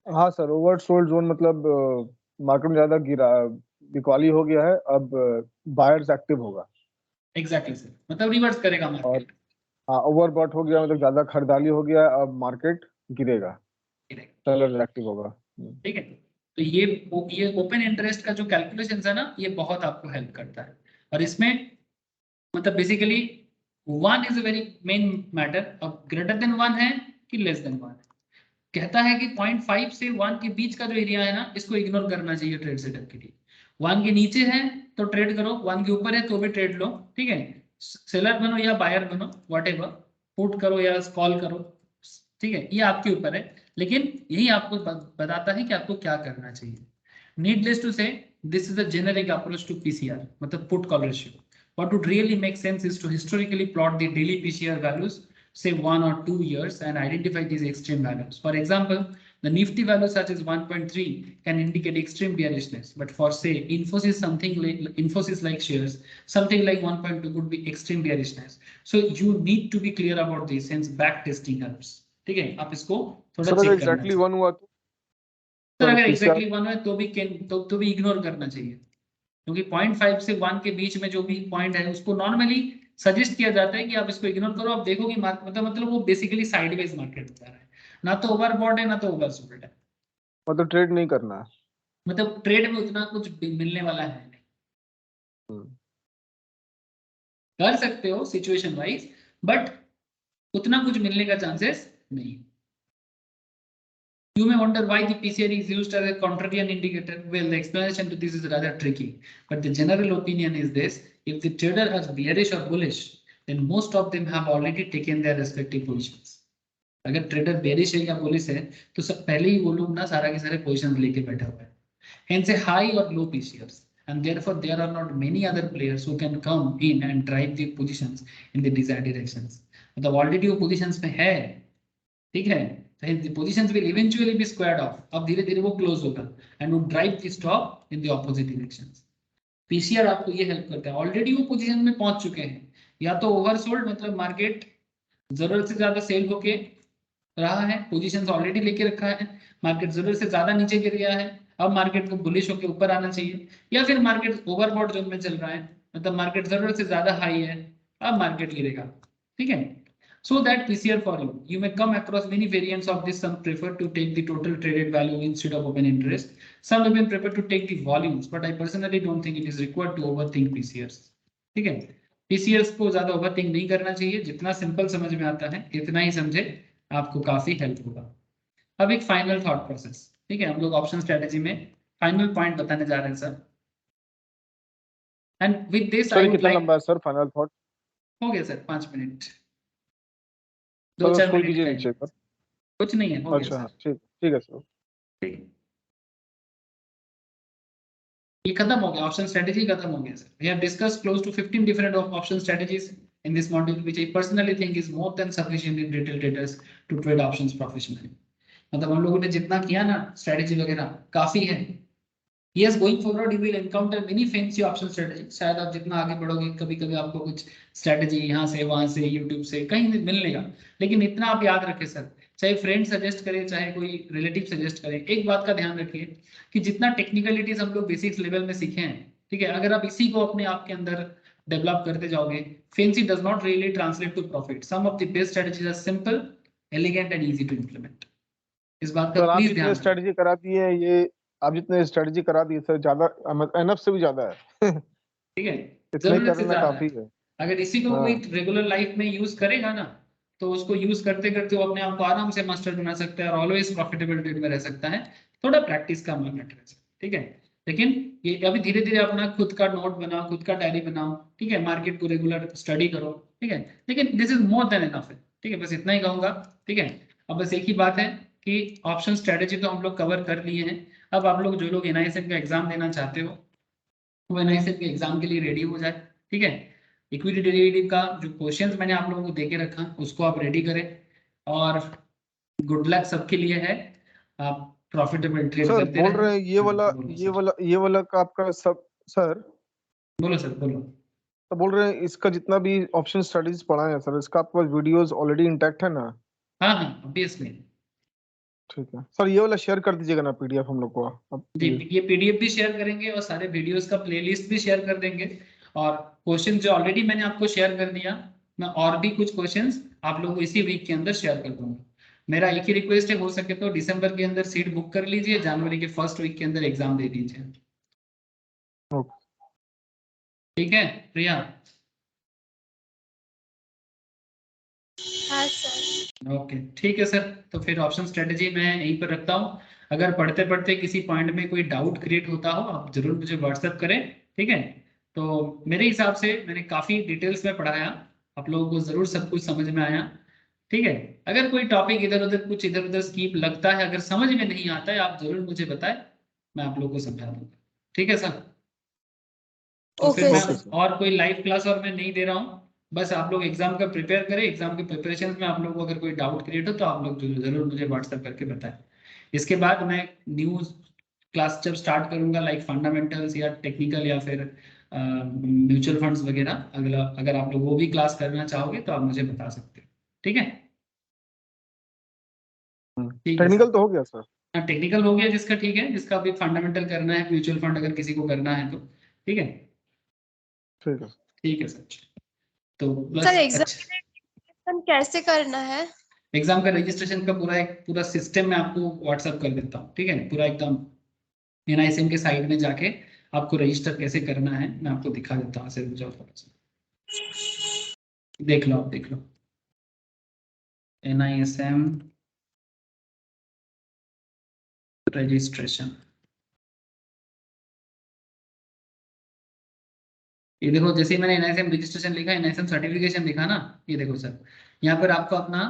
[SPEAKER 3] हाँ सर, ओवरसोल्ड जोन मतलब मार्केट में ज्यादा गिरा, बिकवाली हो गया है, अब बायर्स एक्टिव होगा.
[SPEAKER 2] एग्जैक्टली सर, मतलब रिवर्स करेगा मार्केट.
[SPEAKER 3] हाँ, ओवरबॉट हो गया मतलब ज्यादा खरीदारी हो गया, अब मार्केट गिरेगा, सेलर्स एक्टिव होगा.
[SPEAKER 2] ठीक है, तो ये ओपन इंटरेस्ट का जो कैलकुलेशन है ना, ये बहुत आपको हेल्प करता है. और इसमें मतलब basically 1 is a very main matter. अब ग्रेटर देन 1 है कि लेस देन 1 है. कहता है कि 0.5 से 1 के बीच का जो एरिया है ना, इसको इग्नोर करना चाहिए ट्रेड सेटअप के लिए. 1 के नीचे है तो ट्रेड करो, 1 के ऊपर है तो भी ट्रेड लो. ठीक है, सेलर बनो या बायर बनो, व्हाटएवर, पुट करो या कॉल करो. ठीक है, ये आपके ऊपर है, लेकिन यही आपको बताता है कि आपको क्या करना चाहिए. Needless to say this is a generic approach to PCR, मतलब put call ratio. What would really make sense is to historically plot the daily PCR values, say 1 or 2 years, and identify these extreme values. For example, the Nifty value such as 1.3 can indicate extreme bearishness, but for say Infosys like shares, something like 1.2 could be extreme bearishness. So you need to be clear about this, hence back testing helps. ठीक है, आप इसको थोड़ा चेक करना.
[SPEAKER 3] एग्जैक्टली 1 हुआ तो
[SPEAKER 2] सर अगर एग्जैक्टली 1 है तो भी इग्नोर करना चाहिए, क्योंकि 0.5 से 1 के बीच में जो भी पॉइंट है उसको नॉर्मली सजेस्ट किया जाता है कि आप इसको इग्नोर करो. आप देखो कि मतलब वो बेसिकली साइडवेज मार्केट बता रहा है, ना तो ओवरबॉट है ना तो ओवरसोल्ड है.
[SPEAKER 3] मतलब ट्रेड नहीं करना है,
[SPEAKER 2] मतलब ट्रेड में उतना कुछ मिलने वाला है नहीं. कर सकते हो सिचुएशन वाइज, बट उतना कुछ मिलने का चांसेस नहीं. You may wonder why the PCR is used as a contrarian indicator. Well, the explanation to this is rather tricky, but the general opinion is this: if the trader is bearish or bullish, then most of them have already taken their respective positions. अगर ट्रेडर बेरिश है या बुलिश है तो सब पहले ही वो लोग ना सारा के सारे पोजीशन लेके बैठे हुए हैं. Hence a high or low PCRs, and therefore there are not many other players who can come in and drive the positions in the desired directions. मतलब ऑलरेडी वो पोजीशंस में है, ठीक है, the positions will eventually be squared off. अब धीरे धीरे वो क्लोज होगा and would drive the stop in the opposite directions. PCR आपको ये हेल्प करता है, ऑलरेडी वो पोजीशन में पहुंच चुके हैं, या तो ओवरसोल्ड मतलब मार्केट जरूरत से ज्यादा सेल होके रहा है, पोजीशंस ऑलरेडी लेके रखा है, मार्केट जरूरत से ज्यादा नीचे गिर गया है, अब मार्केट को बुलिश होके ऊपर आना चाहिए, या फिर मार्केट ओवरबॉट जोन में चल रहा है, मतलब मार्केट जरूरत से ज्यादा हाई है, अब मार्केट गिरेगा. ठीक है, so that PCR for you may come across many variants of this. Some prefer to take the total traded value instead of open interest. Some even prefer to take the volumes, but I personally don't think it is required to overthink PCRs. ठीक है, PCRs को ज्यादा overthink नहीं करना चाहिए, जितना सिंपल समझ में आता है इतना ही समझे, आपको काफी हेल्प होगा. अब एक फाइनल थॉट प्रोसेस. ठीक है, हम लोग ऑप्शन स्ट्रेटेजी में फाइनल पॉइंट बताने जा रहे हैं sir. And with this I would like,
[SPEAKER 3] लंबा है सर फाइनल थॉट?
[SPEAKER 2] हो गया सर 5 मिनट,
[SPEAKER 3] तो
[SPEAKER 2] 2-4
[SPEAKER 3] स्क्रॉल
[SPEAKER 2] मिनट
[SPEAKER 3] कीजिए
[SPEAKER 2] का
[SPEAKER 3] नीचे पर.
[SPEAKER 2] कुछ नहीं है, हो
[SPEAKER 3] अच्छा,
[SPEAKER 2] गया
[SPEAKER 3] हाँ,
[SPEAKER 2] सर.
[SPEAKER 3] ठीक है सर.
[SPEAKER 2] ये खत्म हो गया, ऑप्शन स्ट्रेटेजी खत्म हो गया sir. We have discussed close to 15 different option strategies in this module, which I personally think is more than sufficient in retail traders to trade options professionally. मतलब हम लोगों ने जितना किया ना स्ट्रेटेजी वगैरह काफी है. Yes, going forward you will encounter many fancy option strategy. शायद आप जितना आगे बढ़ोगे कभी कभी आपको कुछ स्ट्रेटेजी यहाँ से वहां से यूट्यूब से कहीं मिलेगा, लेकिन इतना आप याद रखें सर, चाहे फ्रेंड सजेस्ट करे चाहे कोई रिलेटिव सजेस्ट करे, एक बात का ध्यान रखिए कि जितना टेक्निकलिटीज हम लोग बेसिक्स लेवल में सीखे हैं, ठीक है, अगर आप इसी को अपने आप के अंदर डेवलप करते जाओगे, fancy does not really translate to profit. Some of the best strategies are simple elegant and easy to implement. इस बात का
[SPEAKER 3] सर आप
[SPEAKER 2] प्लीज
[SPEAKER 3] जितने
[SPEAKER 2] ध्यान
[SPEAKER 3] स्ट्रेटजी करा दी है ये, आप जितने स्ट्रेटजी करा दी है सर, ज्यादा एनफ से भी ज्यादा है।
[SPEAKER 2] ठीक है,
[SPEAKER 3] इतना ही
[SPEAKER 2] जरूरत से
[SPEAKER 3] करना
[SPEAKER 2] ज्यादा
[SPEAKER 3] काफी
[SPEAKER 2] है।
[SPEAKER 3] है।
[SPEAKER 2] अगर इसी को कोई
[SPEAKER 3] हाँ
[SPEAKER 2] रेगुलर लाइफ में यूज करेगा ना, तो उसको यूज करते करते वो अपने आप को आराम से मास्टर बना सकता है और ऑलवेज प्रॉफिटेबल ट्रेड में रह सकता है। थोड़ा प्रैक्टिस का मार्केट है, ठीक है। लेकिन ये अभी धीरे धीरे अपना खुद का नोट बनाओ, खुद का डायरी बनाओ, ठीक है, मार्केट को रेगुलर स्टडी करो, ठीक है। लेकिन this is more than enough है, ठीक है, बस इतना ही कहूंगा, ठीक है। अब बस एक ही बात है कि ऑप्शन स्ट्रेटेजी तो हम लोग कवर कर लिए हैं। अब आप लोग जो लोग एनआईएसएम का एग्जाम देना चाहते हो, वो एनआईएसएम के एग्जाम के लिए रेडी हो जाए, ठीक है। इक्विटी डेरिवेटिव का जो क्वेश्चंस मैंने आप लोगों को देके रखा उसको आप रेडी करें, और गुड लक सबके लिए है। आप प्रॉफिटेबल ट्रेड
[SPEAKER 3] सर,
[SPEAKER 2] करते
[SPEAKER 3] बोल
[SPEAKER 2] रहें।
[SPEAKER 3] रहे हैं ये वाला
[SPEAKER 2] बोलो
[SPEAKER 3] ये
[SPEAKER 2] सर।
[SPEAKER 3] वाला ये वाला का आपका सब सर,
[SPEAKER 2] बोलो सर, बोलो।
[SPEAKER 3] तो बोल रहे हैं इसका जितना भी ऑप्शन स्टडीज पढ़ा है सर, इसका आपके पास वीडियोस ऑलरेडी इंटैक्ट है ना?
[SPEAKER 2] हाँ हाँ, ऑब्वियसली।
[SPEAKER 3] ठीक है सर, ये वाला शेयर कर दीजिएगा ना पीडीएफ हम लोग को अब
[SPEAKER 2] जी,
[SPEAKER 3] प्लीज।
[SPEAKER 2] ये पीडीएफ भी शेयर करेंगे और सारे वीडियोस का प्लेलिस्ट भी शेयर कर देंगे। और क्वेश्चन जो ऑलरेडी मैंने आपको शेयर कर दिया, मैं और भी कुछ क्वेश्चंस आप लोगों को इसी वीक के अंदर शेयर कर दूंगा। मेरा एक ही रिक्वेस्ट है, हो सके तो दिसंबर के अंदर सीट बुक कर लीजिए, जनवरी के फर्स्ट वीक के अंदर एग्जाम दे दीजिए।
[SPEAKER 3] ओके
[SPEAKER 2] ठीक है प्रिया?
[SPEAKER 1] हाँ सर।
[SPEAKER 2] ओके, ठीक है सर। तो फिर ऑप्शन स्ट्रेटेजी मैं यहीं पर रखता हूँ। अगर पढ़ते पढ़ते किसी पॉइंट में कोई डाउट क्रिएट होता हो, आप जरूर मुझे व्हाट्सएप करें, ठीक है। तो मेरे हिसाब से मैंने काफी डिटेल्स में पढ़ाया, आप लोगों को जरूर सब कुछ समझ में आया, ठीक है। अगर कोई टॉपिक इधर उधर स्कीप लगता है, अगर समझ में नहीं आता है, आप जरूर मुझे बताएं, मैं आप लोगों को समझा दूंगा, ठीक है सर। तो फिर
[SPEAKER 1] ओके
[SPEAKER 2] मैं
[SPEAKER 3] ओके
[SPEAKER 1] सर।
[SPEAKER 3] सर।
[SPEAKER 2] और कोई लाइव क्लास और मैं नहीं दे रहा हूँ, बस आप लोग एग्जाम का प्रिपेयर करें। एग्जाम के प्रिपरेशन में आप लोगों को अगर कोई डाउट क्रिएट हो तो आप लोग जरूर मुझे व्हाट्सएप करके बताएं। इसके बाद मैं न्यू क्लास जब स्टार्ट करूंगा, लाइक फंडामेंटल्स या टेक्निकल या फिर म्यूचुअल फंड्स वगैरह, अगला अगर आप लोग वो भी क्लास करना चाहोगे तो आप मुझे बता सकते हो, ठीक है। ठीक है
[SPEAKER 3] टेक्निकल
[SPEAKER 2] सर।
[SPEAKER 3] तो हो गया सर।
[SPEAKER 2] हाँ, टेक्निकल हो गया जिसका, ठीक है, जिसका अभी फंडामेंटल करना है, म्यूचुअल फंड अगर किसी को करना है तो, ठीक है।
[SPEAKER 3] ठीक है
[SPEAKER 2] ठीक है सर। तो
[SPEAKER 1] सर
[SPEAKER 2] बस
[SPEAKER 1] एग्जाम
[SPEAKER 2] अच्छा,
[SPEAKER 1] के लिए कैसे करना है?
[SPEAKER 2] एग्जाम का रजिस्ट्रेशन का पूरा सिस्टम मैं आपको व्हाट्सअप कर देता हूँ, ठीक है, पूरा एकदम एनआईएसएम के साइट में जाके आपको रजिस्टर कैसे करना है मैं आपको दिखा देता हूँ। ऐसे रुक जाओ थोड़ा सा, देख लो, आप देख लो एनआईएसएम रजिस्ट्रेशन। ये देखो, जैसे ही मैंने एनआईएसएम रजिस्ट्रेशन लिखा, एनआईएसएम सर्टिफिकेशन लिखा ना, ये देखो सर, यहाँ पर आपको अपना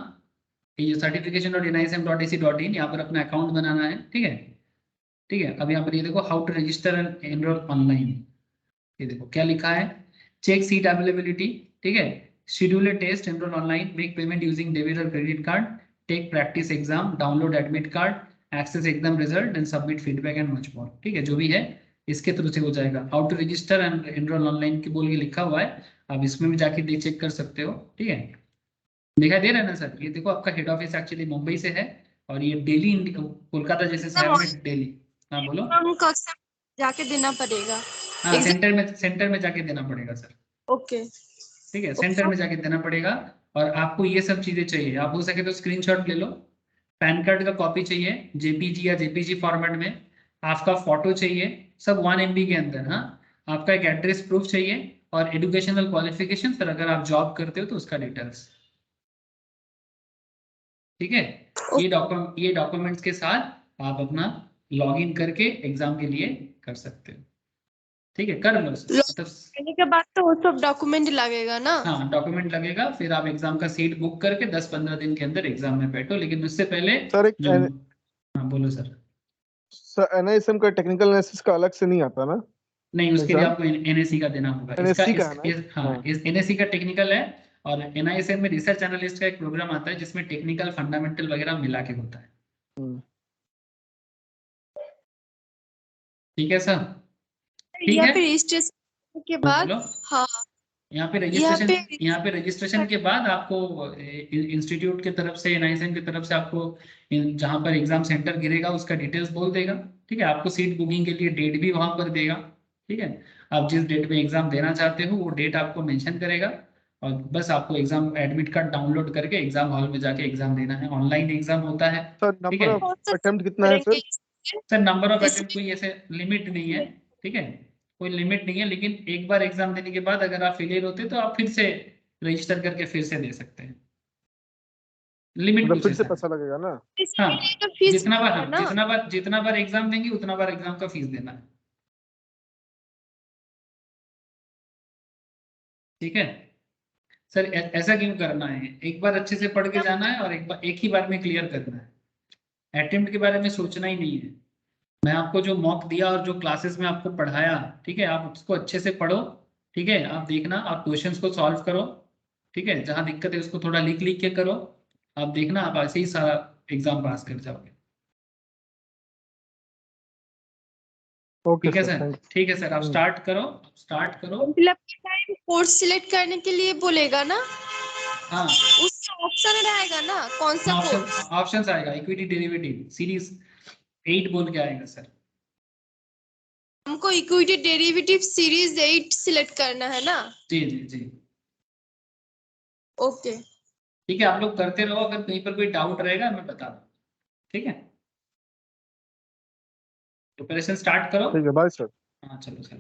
[SPEAKER 2] ये certification.nism.ac.in, यहाँ पर अपना अकाउंट बनाना है, ठीक है। ठीक है, अब यहाँ पर ये देखो, how to register and enroll online, ये देखो क्या लिखा है, चेक सीट अवेलेबिलिटी, ठीक है, schedule test, enrol online, make payment using debit और credit card, take practice exam, download admit card, access exam result and submit feedback and much more, ठीक है, जो भी है इसके थ्रू से हो जाएगा। How to register and enroll online की बोल के लिखा हुआ है, आप इसमें भी जाके देख चेक कर सकते हो, ठीक है। दिखाई दे रहा है ना सर? ये देखो, आपका हेड ऑफिस एक्चुअली मुंबई से है, और ये दिल्ली कोलकाता जैसे
[SPEAKER 1] सर
[SPEAKER 2] शहर में दिल्ली। हाँ बोलो।
[SPEAKER 1] हम कक्षा जाके देना पड़ेगा
[SPEAKER 2] हाँ,
[SPEAKER 1] एग्जाम?
[SPEAKER 2] सेंटर में जाके देना पड़ेगा सर,
[SPEAKER 1] ओके।
[SPEAKER 2] ठीक है, सेंटर में जाके देना पड़ेगा। और आपको ये सब चीजें चाहिए, आप हो सके तो स्क्रीनशॉट ले लो, पैन कार्ड का कॉपी चाहिए जेपीजी या जेपीजी फॉर्मेट में, आपका फोटो चाहिए, सब 1 MB के अंदर, हाँ। आपका एक एड्रेस प्रूफ चाहिए, और एजुकेशनल क्वालिफिकेशन, सर अगर आप जॉब करते हो तो उसका डिटेल्स, ठीक है। ये डॉक्यूमेंट्स के साथ आप अपना लॉगिन करके एग्जाम के लिए कर सकते हो, ठीक है, कर लो सर, मतलब।
[SPEAKER 1] करने के बाद तो वो सब डॉक्यूमेंट लगेगा ना?
[SPEAKER 2] हाँ, डॉक्यूमेंट लगेगा, फिर आप एग्जाम का सीट बुक करके 10-15 दिन के अंदर एग्जाम में बैठो, लेकिन उससे पहले
[SPEAKER 3] सर
[SPEAKER 2] जो, हाँ बोलो सर।
[SPEAKER 3] सर एनआईएसएम का टेक्निकल एनालिसिस का अलग से नहीं आता ना
[SPEAKER 2] नहीं, उसके लिए
[SPEAKER 3] एग्जाम?
[SPEAKER 2] आपको एनएससी का देना होगा, इसका
[SPEAKER 3] एनएससी का है ना?
[SPEAKER 2] हाँ,
[SPEAKER 3] हाँ।
[SPEAKER 2] इस एनएससी का टेक्निकल है। और एनआईएसएम में रिसर्च एनालिस्ट का एक प्रोग्राम आता है जिसमें टेक्निकल फंडामेंटल वगैरह मिला के होता है,
[SPEAKER 3] हम्म।
[SPEAKER 2] ठीक है सर। ठीक
[SPEAKER 1] यहाँ
[SPEAKER 2] है,
[SPEAKER 1] पे रजिस्ट्रेशन के बाद,
[SPEAKER 2] बोलो।
[SPEAKER 1] हाँ
[SPEAKER 2] यहाँ पे
[SPEAKER 1] यहाँ पे
[SPEAKER 2] रजिस्ट्रेशन के बाद आपको इंस्टीट्यूट की तरफ से, एनआईएसएम की तरफ से आपको जहाँ पर एग्जाम सेंटर गिरेगा उसका डिटेल्स बोल देगा, ठीक है। आपको सीट बुकिंग के लिए डेट भी वहां पर देगा, ठीक है। आप जिस डेट में एग्जाम देना चाहते हो वो डेट आपको मेंशन करेगा, और बस आपको एग्जाम एडमिट कार्ड डाउनलोड करके एग्जाम हॉल में जाके एग्जाम देना है। ऑनलाइन एग्जाम होता है।
[SPEAKER 3] सर
[SPEAKER 2] ठीक
[SPEAKER 3] नंबर
[SPEAKER 2] है
[SPEAKER 3] ऑफ अटेम्प्ट कितना है sir?
[SPEAKER 2] Sir, number of attempt
[SPEAKER 1] इसमें
[SPEAKER 2] कोई ऐसे लिमिट नहीं है। ठीक है, कोई लिमिट नहीं है, लेकिन एक बार एग्जाम देने के बाद अगर आप फेलियर होते तो आप फिर से रजिस्टर करके फिर से दे सकते हैं। लिमिट
[SPEAKER 3] मतलब
[SPEAKER 2] कुछ
[SPEAKER 3] फिर से
[SPEAKER 2] ऐसा
[SPEAKER 3] पैसा लगेगा ना?
[SPEAKER 2] हाँ,
[SPEAKER 1] तो फीस
[SPEAKER 2] जितना बार
[SPEAKER 1] है ना।
[SPEAKER 2] जितना बार एग्जाम देंगे उतना बार एग्जाम का फीस देना है। ठीक है सर, ऐसा क्यों करना है? एक बार अच्छे से पढ़ के जाना है और एक ही बार में क्लियर करना है। अटेम्प्ट के बारे में सोचना ही नहीं है। मैं आपको जो मॉक दिया और जो क्लासेस में आपको पढ़ाया, ठीक है, आप उसको अच्छे से पढ़ो। ठीक है, आप देखना, आप क्वेश्चंस को सॉल्व करो। ठीक है, जहां दिक्कत है उसको थोड़ा लिख लिख के करो। आप देखना, आप ऐसे ही सारा एग्जाम पास कर जाओगे।
[SPEAKER 3] ओके
[SPEAKER 2] ठीक है
[SPEAKER 3] सर,
[SPEAKER 2] सर।
[SPEAKER 3] थैंक
[SPEAKER 2] ठीक है सर, आप
[SPEAKER 3] यू।
[SPEAKER 2] स्टार्ट करो, स्टार्ट करो।
[SPEAKER 1] फिलअप के टाइम कोर्स सिलेक्ट करने के लिए बोलेगा ना,
[SPEAKER 2] हाँ
[SPEAKER 1] उसका ऑप्शन रहेगा ना कौन सा
[SPEAKER 2] ऑप्शन
[SPEAKER 1] कोर्स।
[SPEAKER 2] ऑप्शंस आएगा, इक्विटी डेरिवेटिव सीरीज 8 बोल के आएगा सर।
[SPEAKER 1] हमको इक्विटी डेरिवेटिव सीरीज 8 सिलेक्ट करना है ना।
[SPEAKER 2] जी जी जी।
[SPEAKER 1] ओके।
[SPEAKER 2] ठीक है, आप लोग करते रहो, अगर कहीं पर कोई डाउट रहेगा मैं बता दूँ। ठीक है, प्रिपरेशन स्टार्ट करो।
[SPEAKER 3] ठीक है, बाय सर।
[SPEAKER 2] हाँ चलो सर।